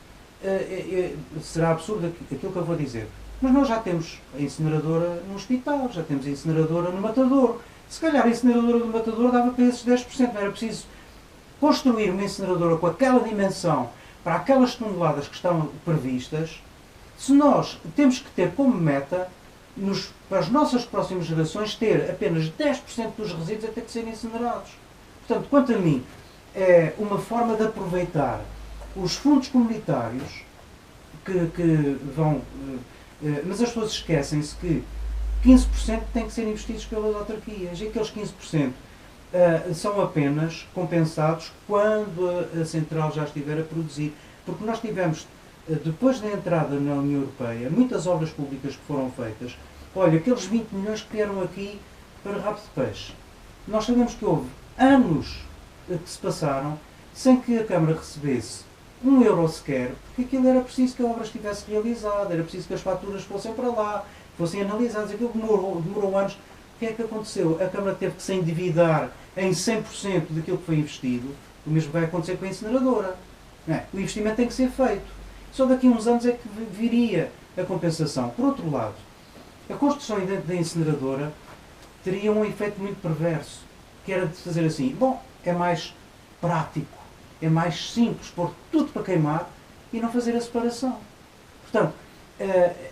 será absurdo aquilo que eu vou dizer. Mas nós já temos a incineradora no hospital, já temos a incineradora no Matadouro. Se calhar a incineradora do Matadouro dava para esses 10%, não era preciso construir uma incineradora com aquela dimensão para aquelas toneladas que estão previstas. Se nós temos que ter como meta, para as nossas próximas gerações, ter apenas 10% dos resíduos a ter que serem incinerados. Portanto, quanto a mim, é uma forma de aproveitar os fundos comunitários que vão... Mas as pessoas esquecem-se que 15% têm que ser investidos pelas autarquias, e aqueles 15% são apenas compensados quando a central já estiver a produzir. Porque nós tivemos, depois da entrada na União Europeia, muitas obras públicas que foram feitas. Olha, aqueles 20 milhões que vieram aqui para rabo de peixe. Nós sabemos que houve anos que se passaram sem que a Câmara recebesse €1 sequer, porque aquilo era preciso que a obra estivesse realizada, era preciso que as faturas fossem para lá, fossem analisadas. Aquilo demorou anos. O que é que aconteceu? A Câmara teve que se endividar em 100% daquilo que foi investido. O mesmo vai acontecer com a incineradora. Não é? O investimento tem que ser feito. Só daqui a uns anos é que viria a compensação. Por outro lado, a construção da incineradora teria um efeito muito perverso, que era de fazer assim, bom, é mais prático, é mais simples pôr tudo para queimar e não fazer a separação. Portanto,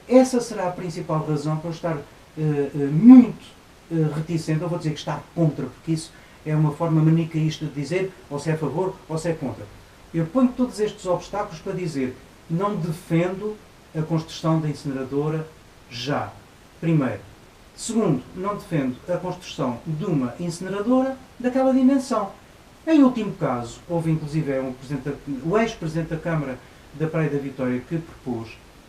essa será a principal razão para eu estar muito reticente, eu vou dizer que estar contra, porque isso é uma forma manicaísta de dizer ou se é a favor ou se é contra. Eu ponho todos estes obstáculos para dizer não defendo a construção da incineradora já. Primeiro. Segundo, não defendo a construção de uma incineradora daquela dimensão. Em último caso, houve inclusive o ex-presidente da Câmara da Praia da Vitória que propôs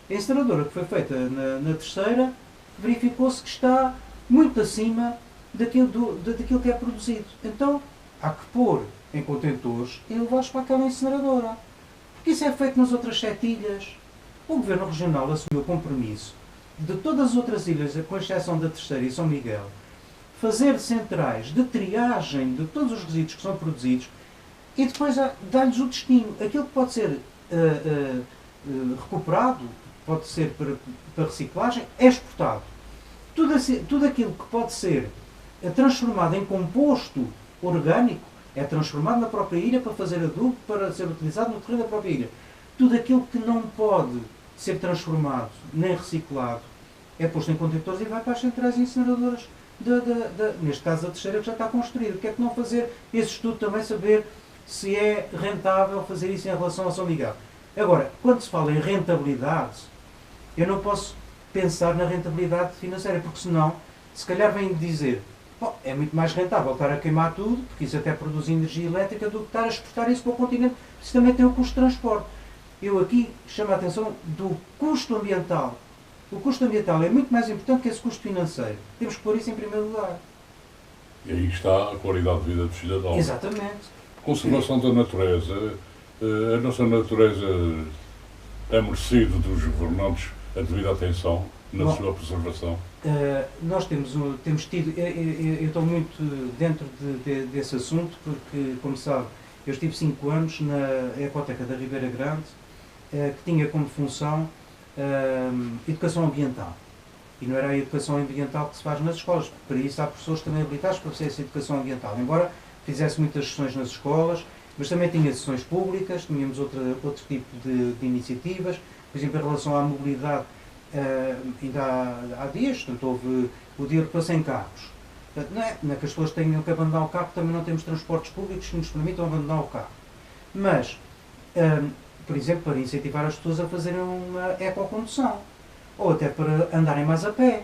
a incineradora que foi feita na terceira, verificou-se que está muito acima daquilo que é produzido. Então, há que pôr em contentores e levá-los para aquela incineradora. Porque isso é feito nas outras 7 ilhas. O Governo Regional assumiu o compromisso de todas as outras ilhas, com exceção da terceira e São Miguel, fazer centrais de triagem de todos os resíduos que são produzidos e depois dar-lhes o destino. Aquilo que pode ser recuperado, pode ser para reciclagem, é exportado. Tudo aquilo que pode ser transformado em composto orgânico é transformado na própria ilha para fazer adubo, para ser utilizado no terreno da própria ilha. Tudo aquilo que não pode ser transformado nem reciclado é posto em contentores e vai para as centrais incineradoras, neste caso a terceira que já está construída. O que é que não fazer esse estudo também, saber se é rentável fazer isso em relação a São Miguel. Agora, quando se fala em rentabilidade, eu não posso pensar na rentabilidade financeira, porque senão, se calhar vem dizer, bom, é muito mais rentável estar a queimar tudo, porque isso até produz energia elétrica, do que estar a exportar isso para o continente, porque isso também tem o custo de transporte. Eu aqui chamo a atenção do custo ambiental. O custo ambiental é muito mais importante que esse custo financeiro. Temos que pôr isso em primeiro lugar. E aí está a qualidade de vida do cidadão. Exatamente. Conservação da natureza. A nossa natureza é merecido dos governantes a devida atenção na sua preservação? Nós temos tido, eu estou muito dentro desse assunto, porque, como sabe, eu estive 5 anos na Ecoteca da Ribeira Grande, que tinha como função educação ambiental. E não era a educação ambiental que se faz nas escolas, porque para isso há professores também habilitados para fazer essa educação ambiental. Embora fizesse muitas sessões nas escolas, mas também tinha sessões públicas, tínhamos outro tipo de iniciativas, por exemplo, em relação à mobilidade, ainda há dias, portanto, houve o dia para sem carros. Não é que as pessoas tenham que abandonar o carro, também não temos transportes públicos que nos permitam abandonar o carro. Mas, por exemplo, para incentivar as pessoas a fazerem uma ecocondução, ou até para andarem mais a pé,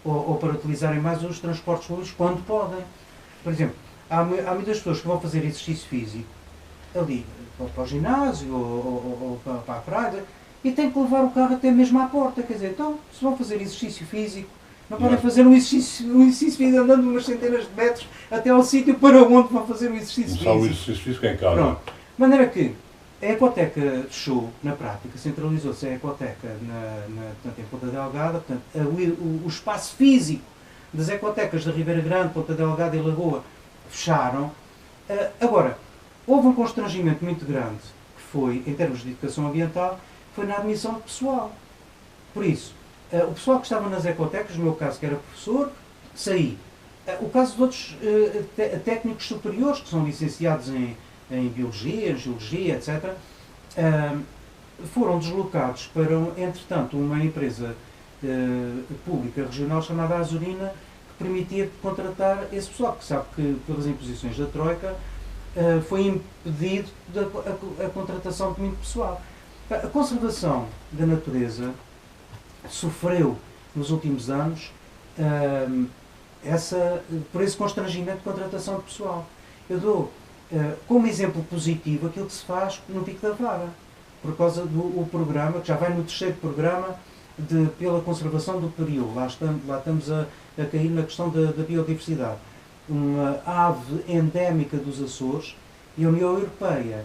ou para utilizarem mais os transportes públicos quando podem. Por exemplo, há muitas pessoas que vão fazer exercício físico ali, para o ginásio ou para a praia, e têm que levar o carro até mesmo à porta. Quer dizer, então, se vão fazer exercício físico, não podem fazer um exercício físico andando umas centenas de metros até ao sítio para onde vão fazer o exercício físico. Só o exercício físico em casa. Pronto. De maneira que a Ecoteca fechou, na prática, centralizou-se a Ecoteca portanto, em Ponta Delgada, portanto, o espaço físico das ecotecas da Ribeira Grande, Ponta Delgada e Lagoa fecharam. Agora, houve um constrangimento muito grande, que foi, em termos de educação ambiental, foi na admissão de pessoal. Por isso, o pessoal que estava nas ecotecas, no meu caso que era professor, saí. O caso de outros técnicos superiores, que são licenciados em Biologia, em Geologia, etc., foram deslocados para, entretanto, uma empresa pública regional chamada Azurina, que permitia contratar esse pessoal, que sabe que, pelas imposições da Troika, foi impedido a contratação de muito pessoal. A conservação da natureza sofreu, nos últimos anos, por esse constrangimento de contratação de pessoal. Eu dou como exemplo positivo aquilo que se faz no Pico da Vara, por causa do programa, que já vai no 3º programa pela conservação do período. Lá estamos a cair na questão da biodiversidade. Uma ave endémica dos Açores, e a União Europeia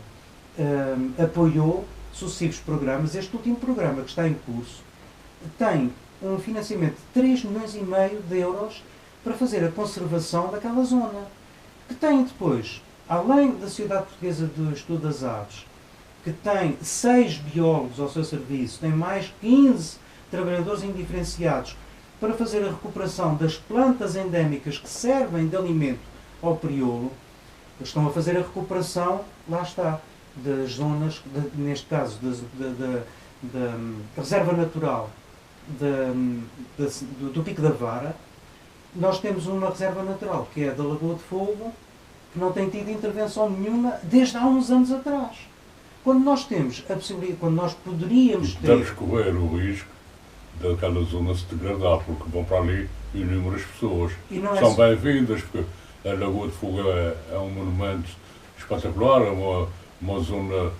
apoiou sucessivos programas. Este último programa, que está em curso, tem um financiamento de 3,5 milhões de euros para fazer a conservação daquela zona, que tem depois, além da Sociedade Portuguesa do Estudo das Aves, que tem 6 biólogos ao seu serviço, tem mais 15 trabalhadores indiferenciados para fazer a recuperação das plantas endémicas que servem de alimento ao crioulo, eles estão a fazer a recuperação, lá está, das zonas, neste caso, da reserva natural do Pico da Vara. Nós temos uma reserva natural, que é a da Lagoa de Fogo, que não tem tido intervenção nenhuma desde há uns anos atrás. Quando nós temos a possibilidade, quando nós poderíamos ter... Podemos correr o risco daquela zona se degradar, porque vão para ali inúmeras pessoas. São bem-vindas, porque a Lagoa de Fogo é um monumento espetacular, é uma zona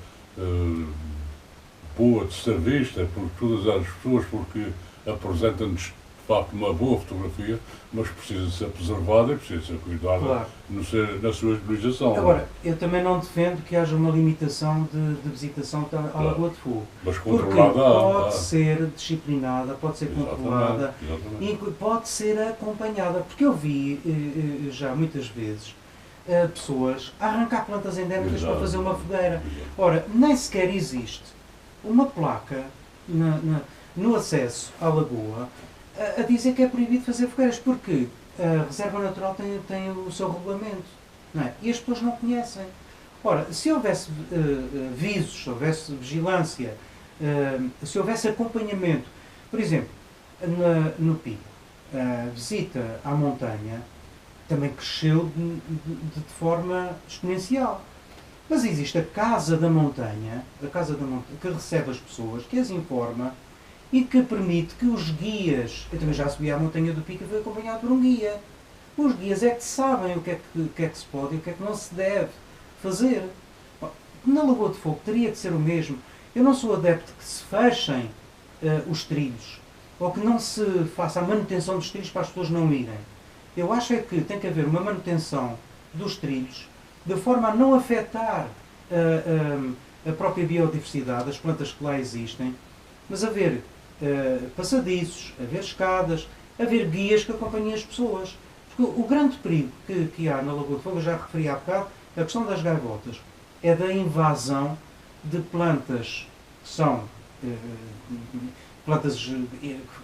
boa de ser vista por todas as pessoas, porque apresenta-nos de facto uma boa fotografia, mas precisa ser preservada e precisa ser cuidada, claro, na sua utilização. Agora, eu também não defendo que haja uma limitação de visitação à claro, Lagoa de Fogo. Mas controlada, pode ser disciplinada, pode ser controlada, exatamente. E pode ser acompanhada. Porque eu vi já muitas vezes pessoas a arrancar plantas endémicas para fazer uma fogueira. Ora, nem sequer existe uma placa no acesso à lagoa a dizer que é proibido fazer fogueiras, porque a Reserva Natural tem o seu regulamento, não é? E as pessoas não conhecem. Ora, se houvesse visos, se houvesse vigilância, se houvesse acompanhamento, por exemplo, no Pico, a visita à montanha também cresceu de forma exponencial. Mas existe a Casa da Montanha, que recebe as pessoas, que as informa e que permite que os guias... Eu também já subi à Montanha do Pico e fui acompanhado por um guia. Os guias é que sabem o que é que se pode e o que é que não se deve fazer. Na Lagoa de Fogo teria que ser o mesmo. Eu não sou adepto que se fechem os trilhos ou que não se faça a manutenção dos trilhos para as pessoas não irem. Eu acho é que tem que haver uma manutenção dos trilhos de forma a não afetar a própria biodiversidade, as plantas que lá existem, mas haver passadiços, haver escadas, haver guias que acompanhem as pessoas. Porque o grande perigo que há na Lagoa de Fogo, eu já referi há bocado, a questão das gaivotas, é da invasão de plantas que são plantas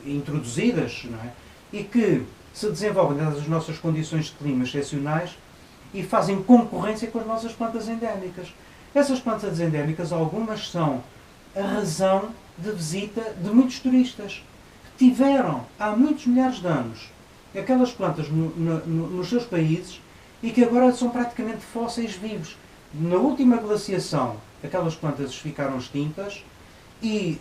introduzidas, não é? E que se desenvolvem nas nossas condições de clima excepcionais e fazem concorrência com as nossas plantas endémicas. Essas plantas endémicas, algumas são a razão de visita de muitos turistas que tiveram há muitos milhares de anos aquelas plantas nos seus países e que agora são praticamente fósseis vivos. Na última glaciação, aquelas plantas ficaram extintas e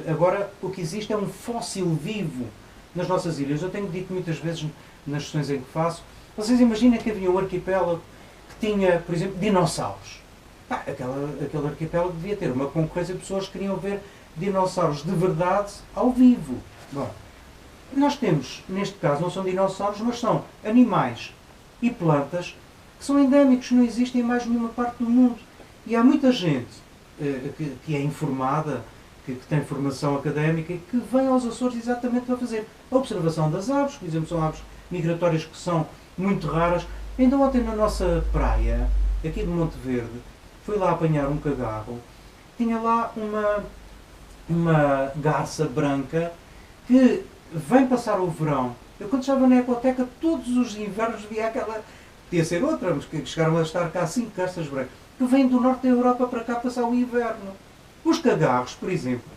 agora o que existe é um fóssil vivo nas nossas ilhas. Eu tenho dito muitas vezes nas sessões em que faço, vocês imaginem que havia um arquipélago que tinha, por exemplo, dinossauros. Aquele arquipélago devia ter uma concorrência de pessoas que queriam ver dinossauros de verdade ao vivo. Bom, nós temos, neste caso, não são dinossauros, mas são animais e plantas que são endémicos, não existem em mais nenhuma parte do mundo. E há muita gente que é informada, que tem formação académica e que vem aos Açores exatamente para fazer a observação das aves, por exemplo, são aves migratórias que são muito raras. Ainda ontem na nossa praia, aqui de Monte Verde, fui lá apanhar um cagarro, tinha lá uma garça branca que vem passar o verão. Eu quando estava na ecoteca, todos os invernos via aquela, podia ser outra, mas que chegaram a estar cá 5 garças brancas, que vêm do norte da Europa para cá passar o inverno. Os cagarros, por exemplo,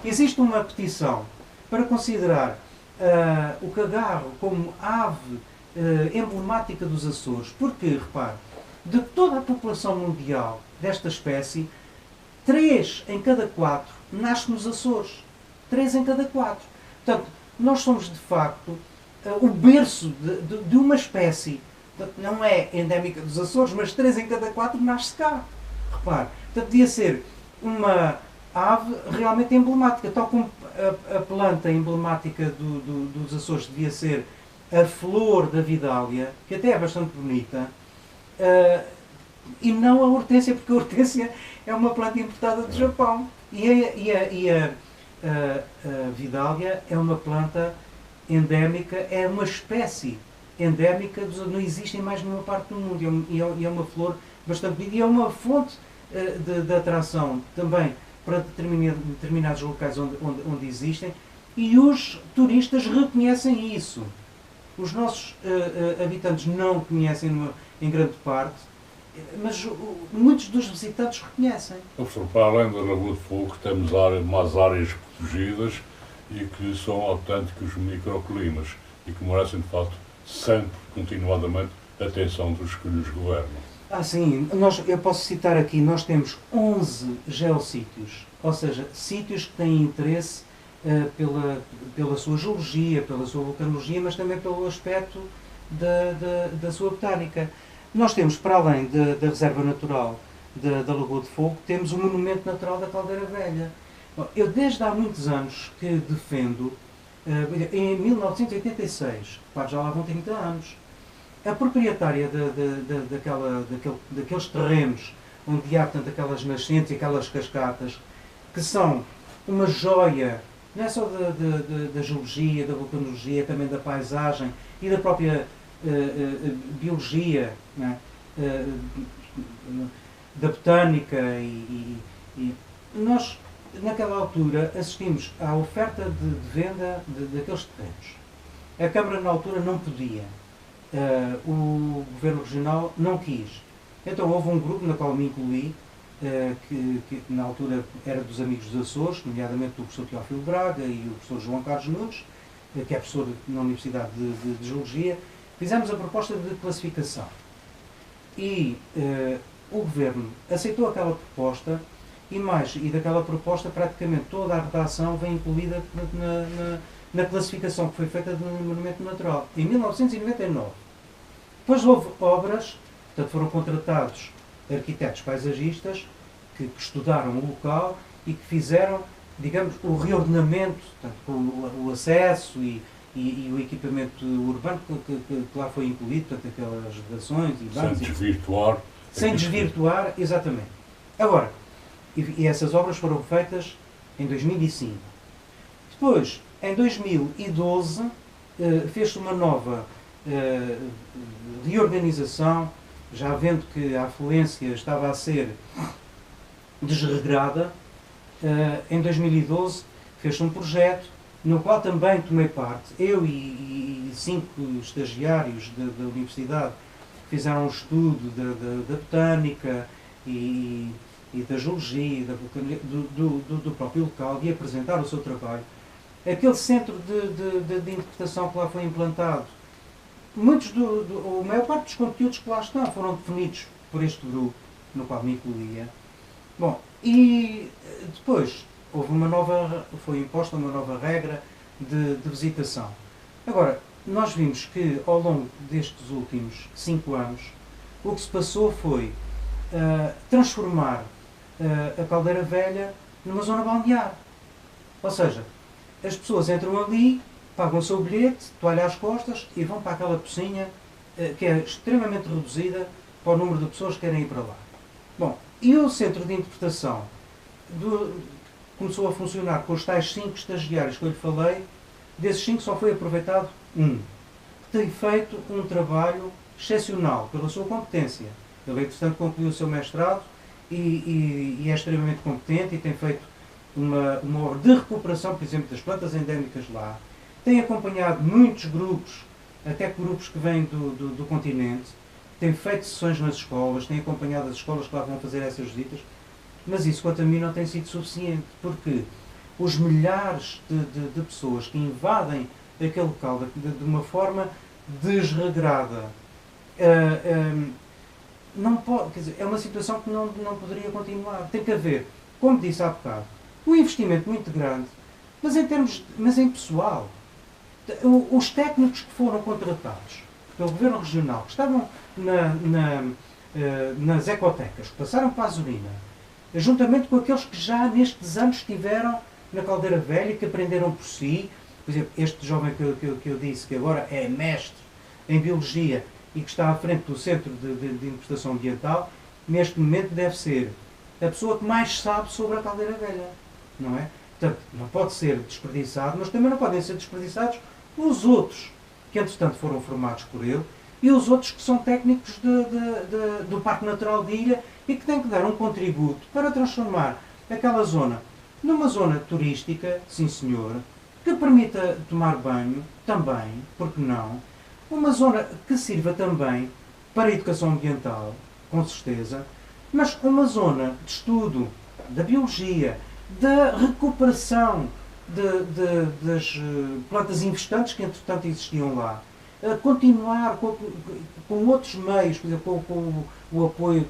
existe uma petição para considerar o cagarro como ave emblemática dos Açores, porque, repare, de toda a população mundial desta espécie, 3 em cada 4 nasce nos Açores. 3 em cada 4. Portanto, nós somos, de facto, o berço de uma espécie. Portanto, não é endémica dos Açores, mas 3 em cada 4 nasce cá. Repare, portanto, devia ser uma ave realmente emblemática, tal como a planta emblemática dos Açores devia ser a flor da vidália, que até é bastante bonita, e não a hortênsia, porque a hortênsia é uma planta importada do Japão. E a vidália é uma planta endémica, é uma espécie endémica, não existe em mais nenhuma parte do mundo, e é uma flor bastante bonita, e é uma fonte de atração também para determinados locais onde existem, e os turistas reconhecem isso. Os nossos habitantes não conhecem em grande parte, mas muitos dos visitantes reconhecem. Professor, para além da Lagoa de Fogo, temos umas áreas protegidas e que são autênticos microclimas e que merecem, de facto, sempre, continuadamente, a atenção dos que nos governam. Sim, eu posso citar aqui, nós temos 11 geossítios, ou seja, sítios que têm interesse pela sua geologia, pela sua vulcanologia, mas também pelo aspecto da sua botânica. Nós temos, para além da Reserva Natural da Lagoa de Fogo, temos o Monumento Natural da Caldeira Velha. Bom, eu desde há muitos anos que defendo, em 1986, já lá vão 30 anos, a proprietária daqueles terrenos onde há, portanto, aquelas nascentes e aquelas cascatas, que são uma joia, não é só da geologia, da vulcanologia, também da paisagem e da própria biologia, não é? Da botânica, e nós, naquela altura, assistimos à oferta de venda daqueles terrenos. A Câmara, na altura, não podia. O Governo Regional não quis. Então houve um grupo na qual me incluí, que na altura era dos Amigos dos Açores, nomeadamente o professor Teófilo Braga e o professor João Carlos Nunes, que é professor na Universidade de Geologia. Fizemos a proposta de classificação. E o Governo aceitou aquela proposta e daquela proposta praticamente toda a redação vem incluída na classificação que foi feita do Monumento Natural, em 1999. Depois houve obras, portanto foram contratados arquitetos paisagistas que estudaram o local e que fizeram, digamos, o reordenamento, portanto, o acesso e o equipamento urbano que lá foi incluído, portanto, aquelas vedações e bancos. Sem desvirtuar. Sem desvirtuar, exatamente. Agora, e essas obras foram feitas em 2005. Depois, em 2012, fez-se uma nova reorganização, já vendo que a afluência estava a ser desregrada. Em 2012 fez-se um projeto no qual também tomei parte. Eu e 5 estagiários da universidade fizeram um estudo da botânica e da geologia, do próprio local, e apresentaram o seu trabalho. Aquele centro de interpretação que lá foi implantado, a maior parte dos conteúdos que lá estão foram definidos por este grupo, no qual me incluía. Bom, e depois foi imposta uma nova regra de visitação. Agora, nós vimos que ao longo destes últimos 5 anos, o que se passou foi transformar a Caldeira Velha numa zona balnear. Ou seja, as pessoas entram ali, pagam o seu bilhete, toalha às costas e vão para aquela piscina que é extremamente reduzida para o número de pessoas que querem ir para lá. Bom, e o centro de interpretação começou a funcionar com os tais 5 estagiários que eu lhe falei. Desses 5 só foi aproveitado um, que tem feito um trabalho excepcional pela sua competência. Ele, entretanto, concluiu o seu mestrado e é extremamente competente e tem feito uma obra de recuperação, por exemplo, das plantas endémicas lá. Tem acompanhado muitos grupos, até grupos que vêm do continente, tem feito sessões nas escolas, tem acompanhado as escolas que lá vão fazer essas visitas, mas isso, quanto a mim, não tem sido suficiente, porque os milhares de pessoas que invadem aquele local de uma forma desregrada, não pode, quer dizer, é uma situação que não poderia continuar. Tem que haver, como disse há bocado, um investimento muito grande, mas em pessoal. Os técnicos que foram contratados pelo Governo Regional, que estavam nas ecotecas, que passaram para a Zorina, juntamente com aqueles que já nestes anos estiveram na Caldeira Velha e que aprenderam por si. Por exemplo, este jovem que eu disse, que agora é mestre em Biologia e que está à frente do Centro de Interpretação Ambiental, neste momento deve ser a pessoa que mais sabe sobre a Caldeira Velha, não é? Portanto, não pode ser desperdiçado, mas também não podem ser desperdiçados os outros, que entretanto foram formados por ele e os outros que são técnicos do Parque Natural de Ilha e que têm que dar um contributo para transformar aquela zona numa zona turística, sim senhor, que permita tomar banho, também, porque não, uma zona que sirva também para a educação ambiental, com certeza, mas uma zona de estudo da biologia, da recuperação das plantas infestantes que entretanto existiam lá, continuar com outros meios, por exemplo, com o apoio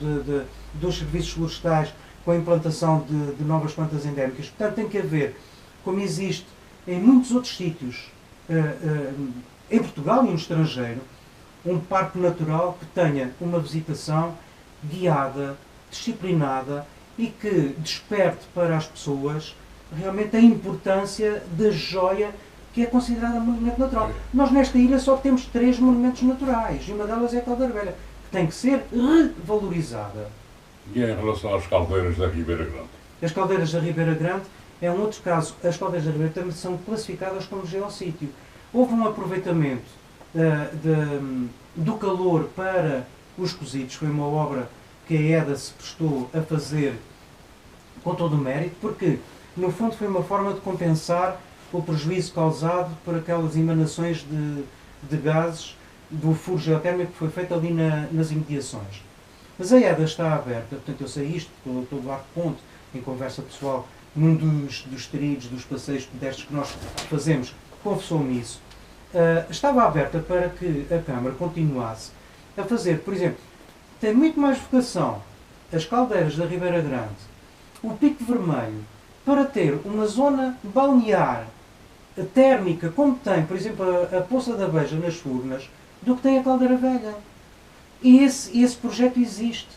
dos serviços florestais, com a implantação de novas plantas endémicas. Portanto, tem que haver, como existe em muitos outros sítios, em Portugal e no estrangeiro, um parque natural que tenha uma visitação guiada, disciplinada e que desperte para as pessoas realmente a importância da joia que é considerada monumento natural. Nós nesta ilha só temos 3 monumentos naturais e uma delas é a Caldeira Velha, que tem que ser revalorizada. E em relação às caldeiras da Ribeira Grande? As caldeiras da Ribeira Grande é um outro caso. As caldeiras da Ribeira Grande são classificadas como geossítio. Houve um aproveitamento do calor para os cozidos. Foi uma obra que a EDA se prestou a fazer com todo o mérito, porque no fundo foi uma forma de compensar o prejuízo causado por aquelas emanações de gases do furo geotérmico que foi feito ali nas imediações. Mas a EDA está aberta, portanto eu sei isto, estou do Arco Ponte, em conversa pessoal, num dos trilhos, dos passeios pedestres que nós fazemos, confessou-me isso. Estava aberta para que a Câmara continuasse a fazer, por exemplo, tem muito mais vocação as caldeiras da Ribeira Grande, o Pico Vermelho, para ter uma zona balnear térmica, como tem, por exemplo, a Poça da Beja nas Furnas, do que tem a Caldeira Velha. E esse projeto existe.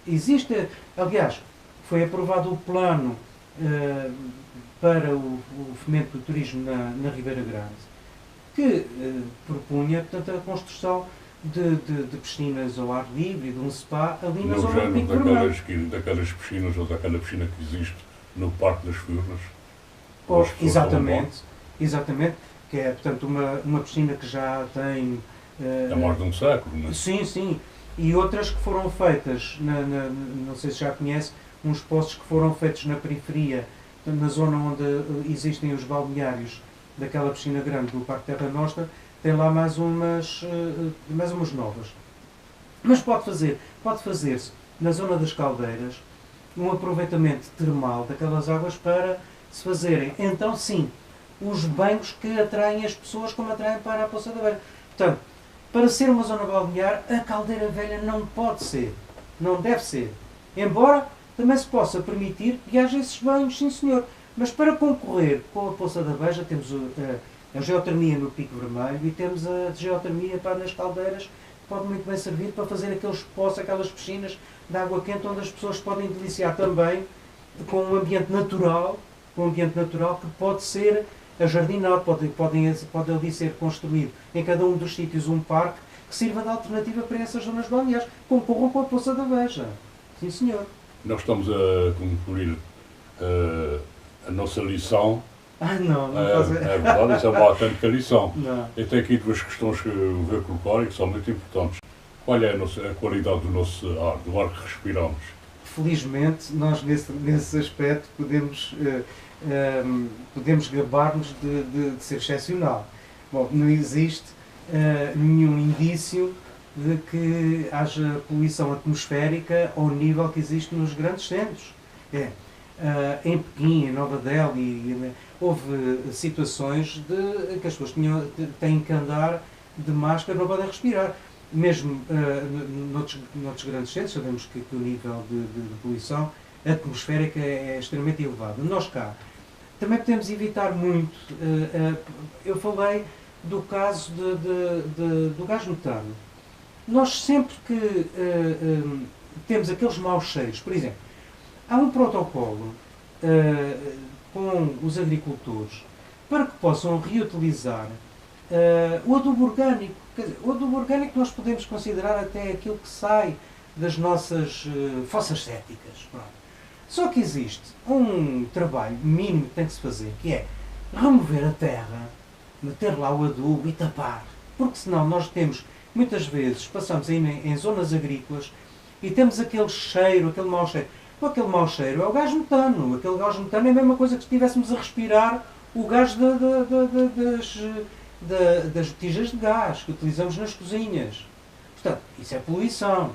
Existe, aliás, foi aprovado o plano para o fomento do turismo na Ribeira Grande, que propunha, portanto, a construção de piscinas ao ar livre, de um spa, ali na zona do Pico Vermelho. Daquelas piscinas ou daquela piscina que existe no Parque das Furnas. Exatamente, que é, portanto, uma piscina que já tem... há mais de um século, não é? Sim. E outras que foram feitas, não sei se já conhece, uns poços que foram feitos na periferia, na zona onde existem os balneários daquela piscina grande do Parque Terra Nostra, tem lá mais umas novas. Mas pode fazer-se na zona das caldeiras um aproveitamento termal daquelas águas para se fazerem, então sim, os banhos que atraem as pessoas como atraem para a Poça da Beira. Portanto, para ser uma zona balnear, a Caldeira Velha não pode ser, não deve ser. Embora também se possa permitir que haja esses banhos, sim senhor. Mas para concorrer com a Poça da Beja temos a geotermia no Pico Vermelho e temos a geotermia nas caldeiras, que pode muito bem servir para fazer aqueles poços, aquelas piscinas de água quente, onde as pessoas podem deliciar também com um ambiente natural que pode ser ajardinado, pode ali ser construído em cada um dos sítios um parque que sirva de alternativa para essas zonas balneares. Concorram com a Poça da Beja. Sim, senhor. Nós estamos a concluir a nossa lição. Não faz... É verdade, isso é uma autêntica lição. Não. Eu tenho aqui 2 questões que eu vou colocar e que são muito importantes. Qual é a qualidade do nosso ar, do ar que respiramos? Felizmente, nós nesse aspecto podemos gabar-nos de ser excepcional. Bom, não existe nenhum indício de que haja poluição atmosférica ao nível que existe nos grandes centros. Em Pequim, em Nova Delhi, houve situações que as pessoas têm que andar de máscara, não podem respirar. Mesmo noutros grandes centros, sabemos que o nível de poluição atmosférica é extremamente elevado. Nós cá também podemos evitar muito. Eu falei do caso do gás metano. Nós sempre que temos aqueles maus cheiros, por exemplo, há um protocolo com os agricultores para que possam reutilizar o adubo orgânico. Quer dizer, o adubo orgânico nós podemos considerar até aquilo que sai das nossas fossas sépticas. Pronto. Só que existe um trabalho mínimo que tem que se fazer, que é remover a terra, meter lá o adubo e tapar. Porque senão nós temos muitas vezes passamos em zonas agrícolas e temos aquele cheiro, aquele mau cheiro. Aquele mau cheiro é o gás metano. Aquele gás metano é a mesma coisa que se estivéssemos a respirar o gás das botijas de gás que utilizamos nas cozinhas. Portanto, isso é poluição.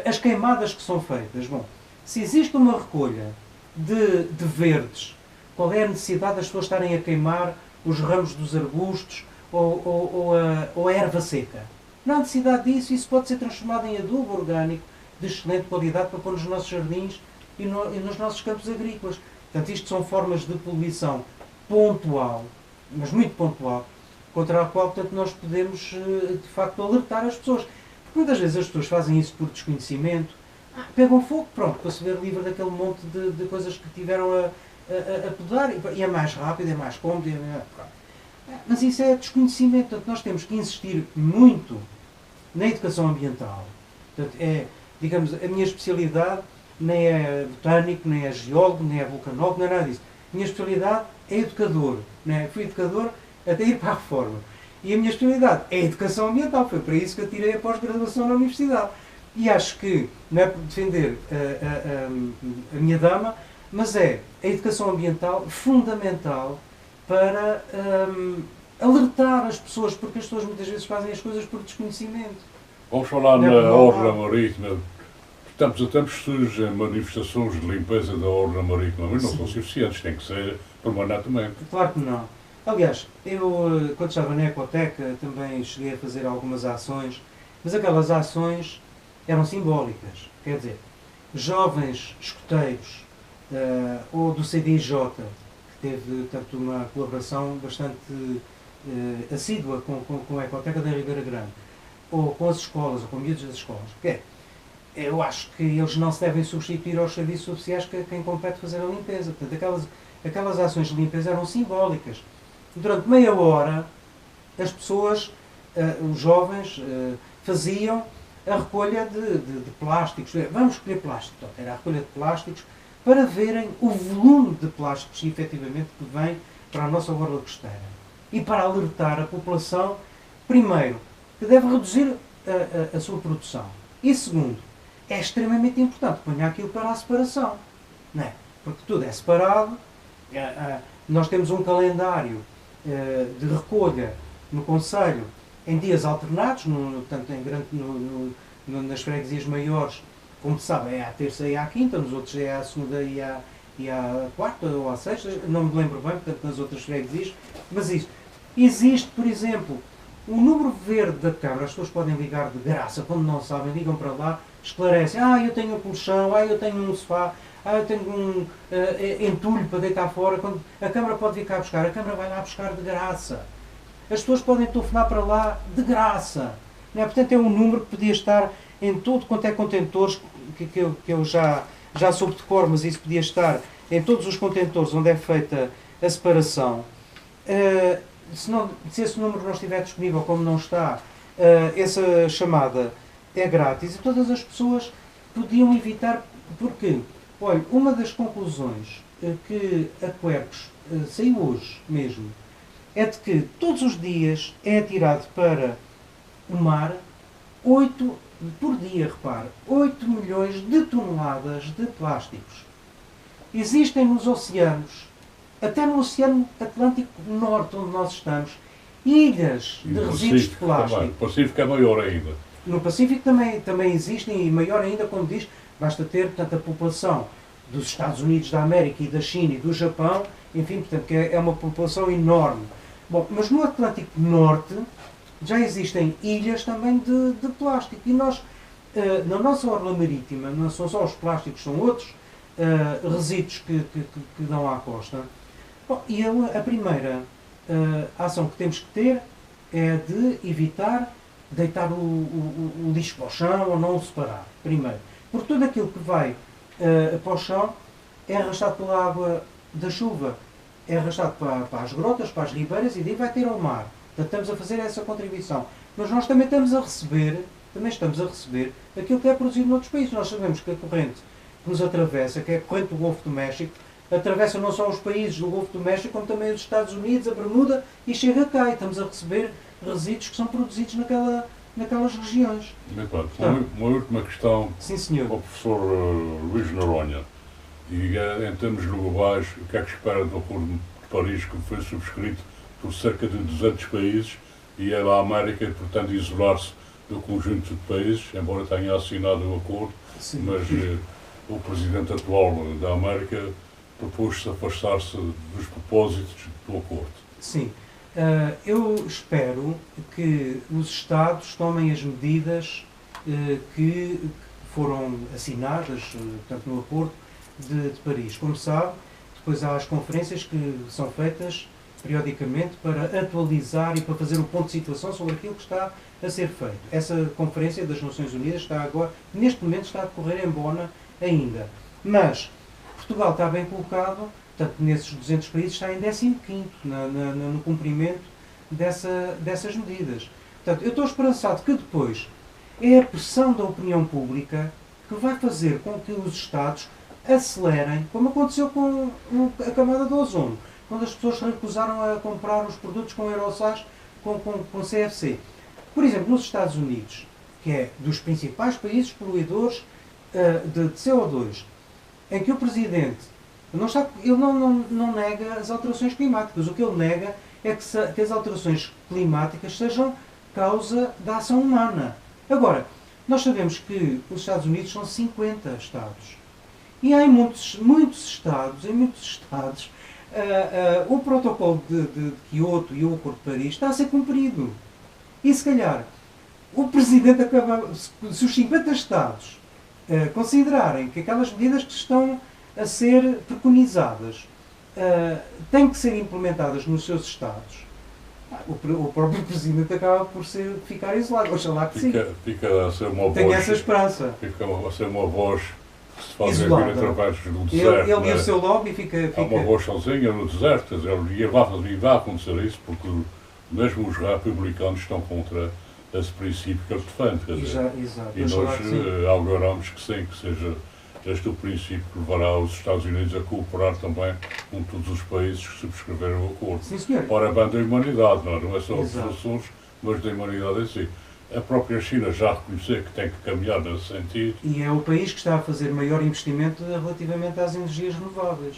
As queimadas que são feitas, bom, se existe uma recolha de verdes, qual é a necessidade das pessoas estarem a queimar os ramos dos arbustos ou a erva seca? Não há necessidade disso. Isso pode ser transformado em adubo orgânico de excelente qualidade para pôr nos nossos jardins e nos nossos campos agrícolas. Portanto, isto são formas de poluição pontual, mas muito pontual, contra a qual, portanto, nós podemos, de facto, alertar as pessoas. Porque muitas vezes as pessoas fazem isso por desconhecimento, pegam fogo, pronto, para se ver livre daquele monte de coisas que tiveram a podar, e é mais rápido, é mais cómodo, mas isso é desconhecimento. Portanto, nós temos que insistir muito na educação ambiental. Portanto, digamos, a minha especialidade nem é botânico, nem é geólogo, nem é vulcanólogo, nem é nada disso. A minha especialidade é educador. Né? Fui educador até ir para a reforma. E a minha especialidade é educação ambiental. Foi para isso que eu tirei a pós-graduação na universidade. E acho que, não é por defender a minha dama, mas é a educação ambiental fundamental para alertar as pessoas, porque as pessoas muitas vezes fazem as coisas por desconhecimento. Vamos falar na orla marítima. Tempos a tempos surgem manifestações de limpeza da orla marítima, mas não são suficientes, tem que ser permanentemente. Claro que não. Aliás, eu, quando estava na Ecoteca, também cheguei a fazer algumas ações, mas aquelas ações eram simbólicas. Quer dizer, jovens escoteiros, ou do CDJ, que teve, portanto, uma colaboração bastante assídua com a Ecoteca da Ribeira Grande, ou com as escolas, ou com miúdos das escolas. Eu acho que eles não se devem substituir aos serviços sociais que quem compete fazer a limpeza. Portanto, aquelas ações de limpeza eram simbólicas. Durante meia hora, as pessoas, os jovens, faziam a recolha de plásticos. Vamos recolher plástico. Então, era a recolha de plásticos para verem o volume de plásticos, efetivamente, que vem para a nossa orla costeira. E para alertar a população, primeiro, que deve reduzir a sua produção. E segundo, é extremamente importante ponhar aquilo para a separação. Não é? Porque tudo é separado. Nós temos um calendário de recolha no Conselho em dias alternados, tanto nas freguesias maiores, como se sabe, é à terça e à quinta, nos outros é à segunda e à quarta ou à sexta, não me lembro bem, portanto, nas outras freguesias, mas isso. Existe, por exemplo, o número verde da Câmara, as pessoas podem ligar de graça, quando não sabem, ligam para lá, esclarecem, eu tenho um colchão, eu tenho um sofá, eu tenho um entulho para deitar fora, quando a Câmara pode vir cá buscar, a Câmara vai lá buscar de graça. As pessoas podem telefonar para lá de graça. Não é? Portanto, é um número que podia estar em tudo quanto é contentores, que eu já soube de cor, mas isso podia estar em todos os contentores onde é feita a separação. Se esse número não estiver disponível, como não está, essa chamada é grátis e todas as pessoas podiam evitar, porque, olha, uma das conclusões que a Quercus saiu hoje mesmo é de que todos os dias é atirado para o mar 8 milhões de toneladas de plásticos. Existem nos oceanos, até no Oceano Atlântico Norte, onde nós estamos, ilhas de resíduos de plástico. No Pacífico é maior ainda. No Pacífico também existem, e maior ainda, como diz, basta ter, portanto, a população dos Estados Unidos da América e da China e do Japão, enfim, portanto, que é uma população enorme. Bom, mas no Atlântico Norte já existem ilhas também de plástico. E nós, na nossa orla marítima, não são só os plásticos, são outros resíduos que dão à costa. Bom, e a primeira ação que temos que ter é de evitar deitar o lixo para o chão ou não o separar, primeiro. Porque tudo aquilo que vai para o chão é arrastado pela água da chuva, é arrastado para as grotas, para as ribeiras e daí vai ter ao mar. Portanto, estamos a fazer essa contribuição. Mas nós também estamos a receber aquilo que é produzido noutros países. Nós sabemos que a corrente que nos atravessa, que é a corrente do Golfo do México, atravessa não só os países do Golfo do México, como também os Estados Unidos, a Bermuda, e chega cá. E estamos a receber resíduos que são produzidos naquelas regiões. Muito bem. Uma última questão Sim, senhor. ao professor Luís Noronha. E em termos globais, o que é que espera do Acordo de Paris, que foi subscrito por cerca de 200 países, e a América pretende isolar-se do conjunto de países, embora tenha assinado o acordo, Sim. mas o presidente atual da América propôs-se afastar-se dos propósitos do acordo. Sim. Eu espero que os Estados tomem as medidas que foram assinadas, portanto, no Acordo de Paris. Como sabe, depois há as conferências que são feitas periodicamente para atualizar e para fazer o ponto de situação sobre aquilo que está a ser feito. Essa conferência das Nações Unidas está agora, neste momento, está a decorrer em Bona ainda. Mas Portugal está bem colocado. Portanto, nesses 200 países está em 15º no cumprimento dessas medidas. Portanto, eu estou esperançado que depois é a pressão da opinião pública que vai fazer com que os Estados acelerem, como aconteceu com a camada do ozono, quando as pessoas se recusaram a comprar os produtos com aerossóis com CFC. Por exemplo, nos Estados Unidos, que é dos principais países poluidores de CO2, em que o Presidente ele não nega as alterações climáticas. O que ele nega é que as alterações climáticas sejam causa da ação humana. Agora, nós sabemos que os Estados Unidos são 50 Estados. E há em muitos Estados, o protocolo de Kyoto e o Acordo de Paris está a ser cumprido. E se calhar, o Presidente se os 50 Estados considerarem que aquelas medidas que estão a ser preconizadas têm que ser implementadas nos seus Estados, o próprio Presidente acaba por ficar isolado. Oxalá que sim. Fica a ser uma voz. Tenho essa esperança. Fica a ser uma voz que se faz isolada. Ouvir através do deserto. Ele e o seu lobby fica... Há uma voz sozinha no deserto, e vai acontecer isso, porque mesmo os republicanos estão contra esse princípio que ele defende. Quer dizer, exato. E nós auguramos que sim, que seja este o princípio que levará os Estados Unidos a cooperar também com todos os países que subscreveram o acordo. Sim, senhor. Ora, bem da humanidade, não é só os Açores, mas da humanidade em si. A própria China já reconheceu que tem que caminhar nesse sentido. E é o país que está a fazer maior investimento relativamente às energias renováveis.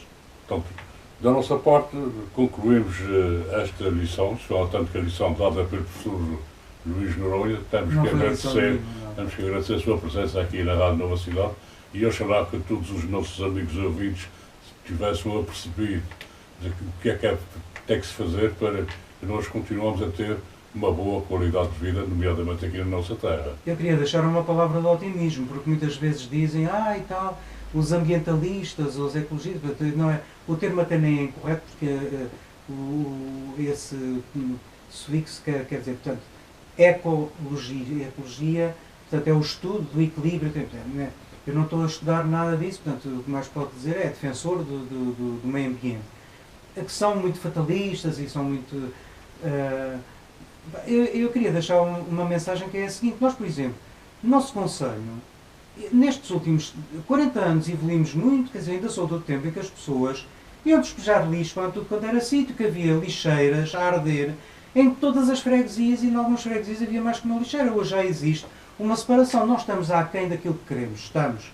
Portanto, da nossa parte, concluímos esta lição, tanto que a lição dada pelo professor Luís Noronha. Temos que agradecer a sua presença aqui na Rádio Nova Cidade. E oxalá que todos os nossos amigos ouvintes tivessem apercebido de o que é tem que se fazer para que nós continuemos a ter uma boa qualidade de vida, nomeadamente aqui na nossa terra. Eu queria deixar uma palavra de otimismo, porque muitas vezes dizem, e tal, os ambientalistas, os ecologistas, não é, o termo até nem é incorreto, porque esse sufixo quer dizer, portanto, ecologia, portanto, é o estudo do equilíbrio, eu não estou a estudar nada disso, portanto, o que mais pode dizer é defensor do meio ambiente. Que são muito fatalistas e são muito... Eu queria deixar uma mensagem que é a seguinte: nós, por exemplo, no nosso Conselho, nestes últimos 40 anos evoluímos muito, quer dizer, ainda sou do tempo em que as pessoas iam despejar lixo para tudo quanto era sítio, que havia lixeiras a arder em todas as freguesias, e em algumas freguesias havia mais que uma lixeira. Hoje já existe uma separação. Nós estamos aquém daquilo que queremos, estamos.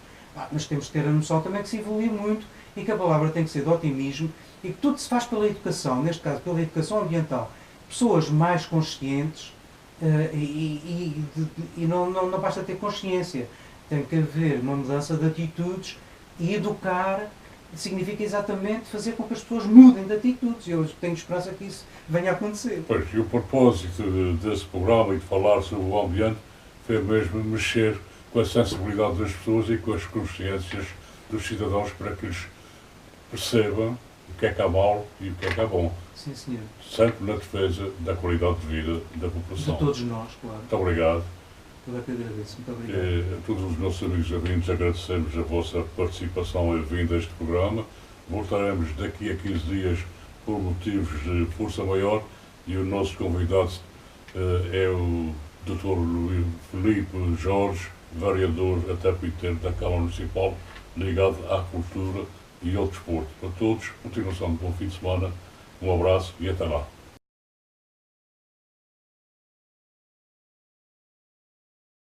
Mas temos que ter a noção também que se evolui muito e que a palavra tem que ser de otimismo e que tudo se faz pela educação, neste caso pela educação ambiental. Pessoas mais conscientes e não basta ter consciência. Tem que haver uma mudança de atitudes, e educar significa exatamente fazer com que as pessoas mudem de atitudes. Eu tenho esperança que isso venha a acontecer. Pois, e o propósito desse programa e de falar sobre o ambiente foi mesmo mexer com a sensibilidade das pessoas e com as consciências dos cidadãos para que eles percebam o que é mau e o que é bom. Sim, senhor. Sempre na defesa da qualidade de vida da população. De todos nós, claro. Muito obrigado. Eu é que agradeço. Muito obrigado. A todos os nossos amigos ouvintes agradecemos a vossa participação e vinda a este programa. Voltaremos daqui a 15 dias por motivos de força maior, e o nosso convidado é o Dr. Filipe Jorge, vereador até Piteiro da Câmara Municipal, ligado à cultura e ao desporto. Para todos, continuação de bom fim de semana, um abraço e até lá.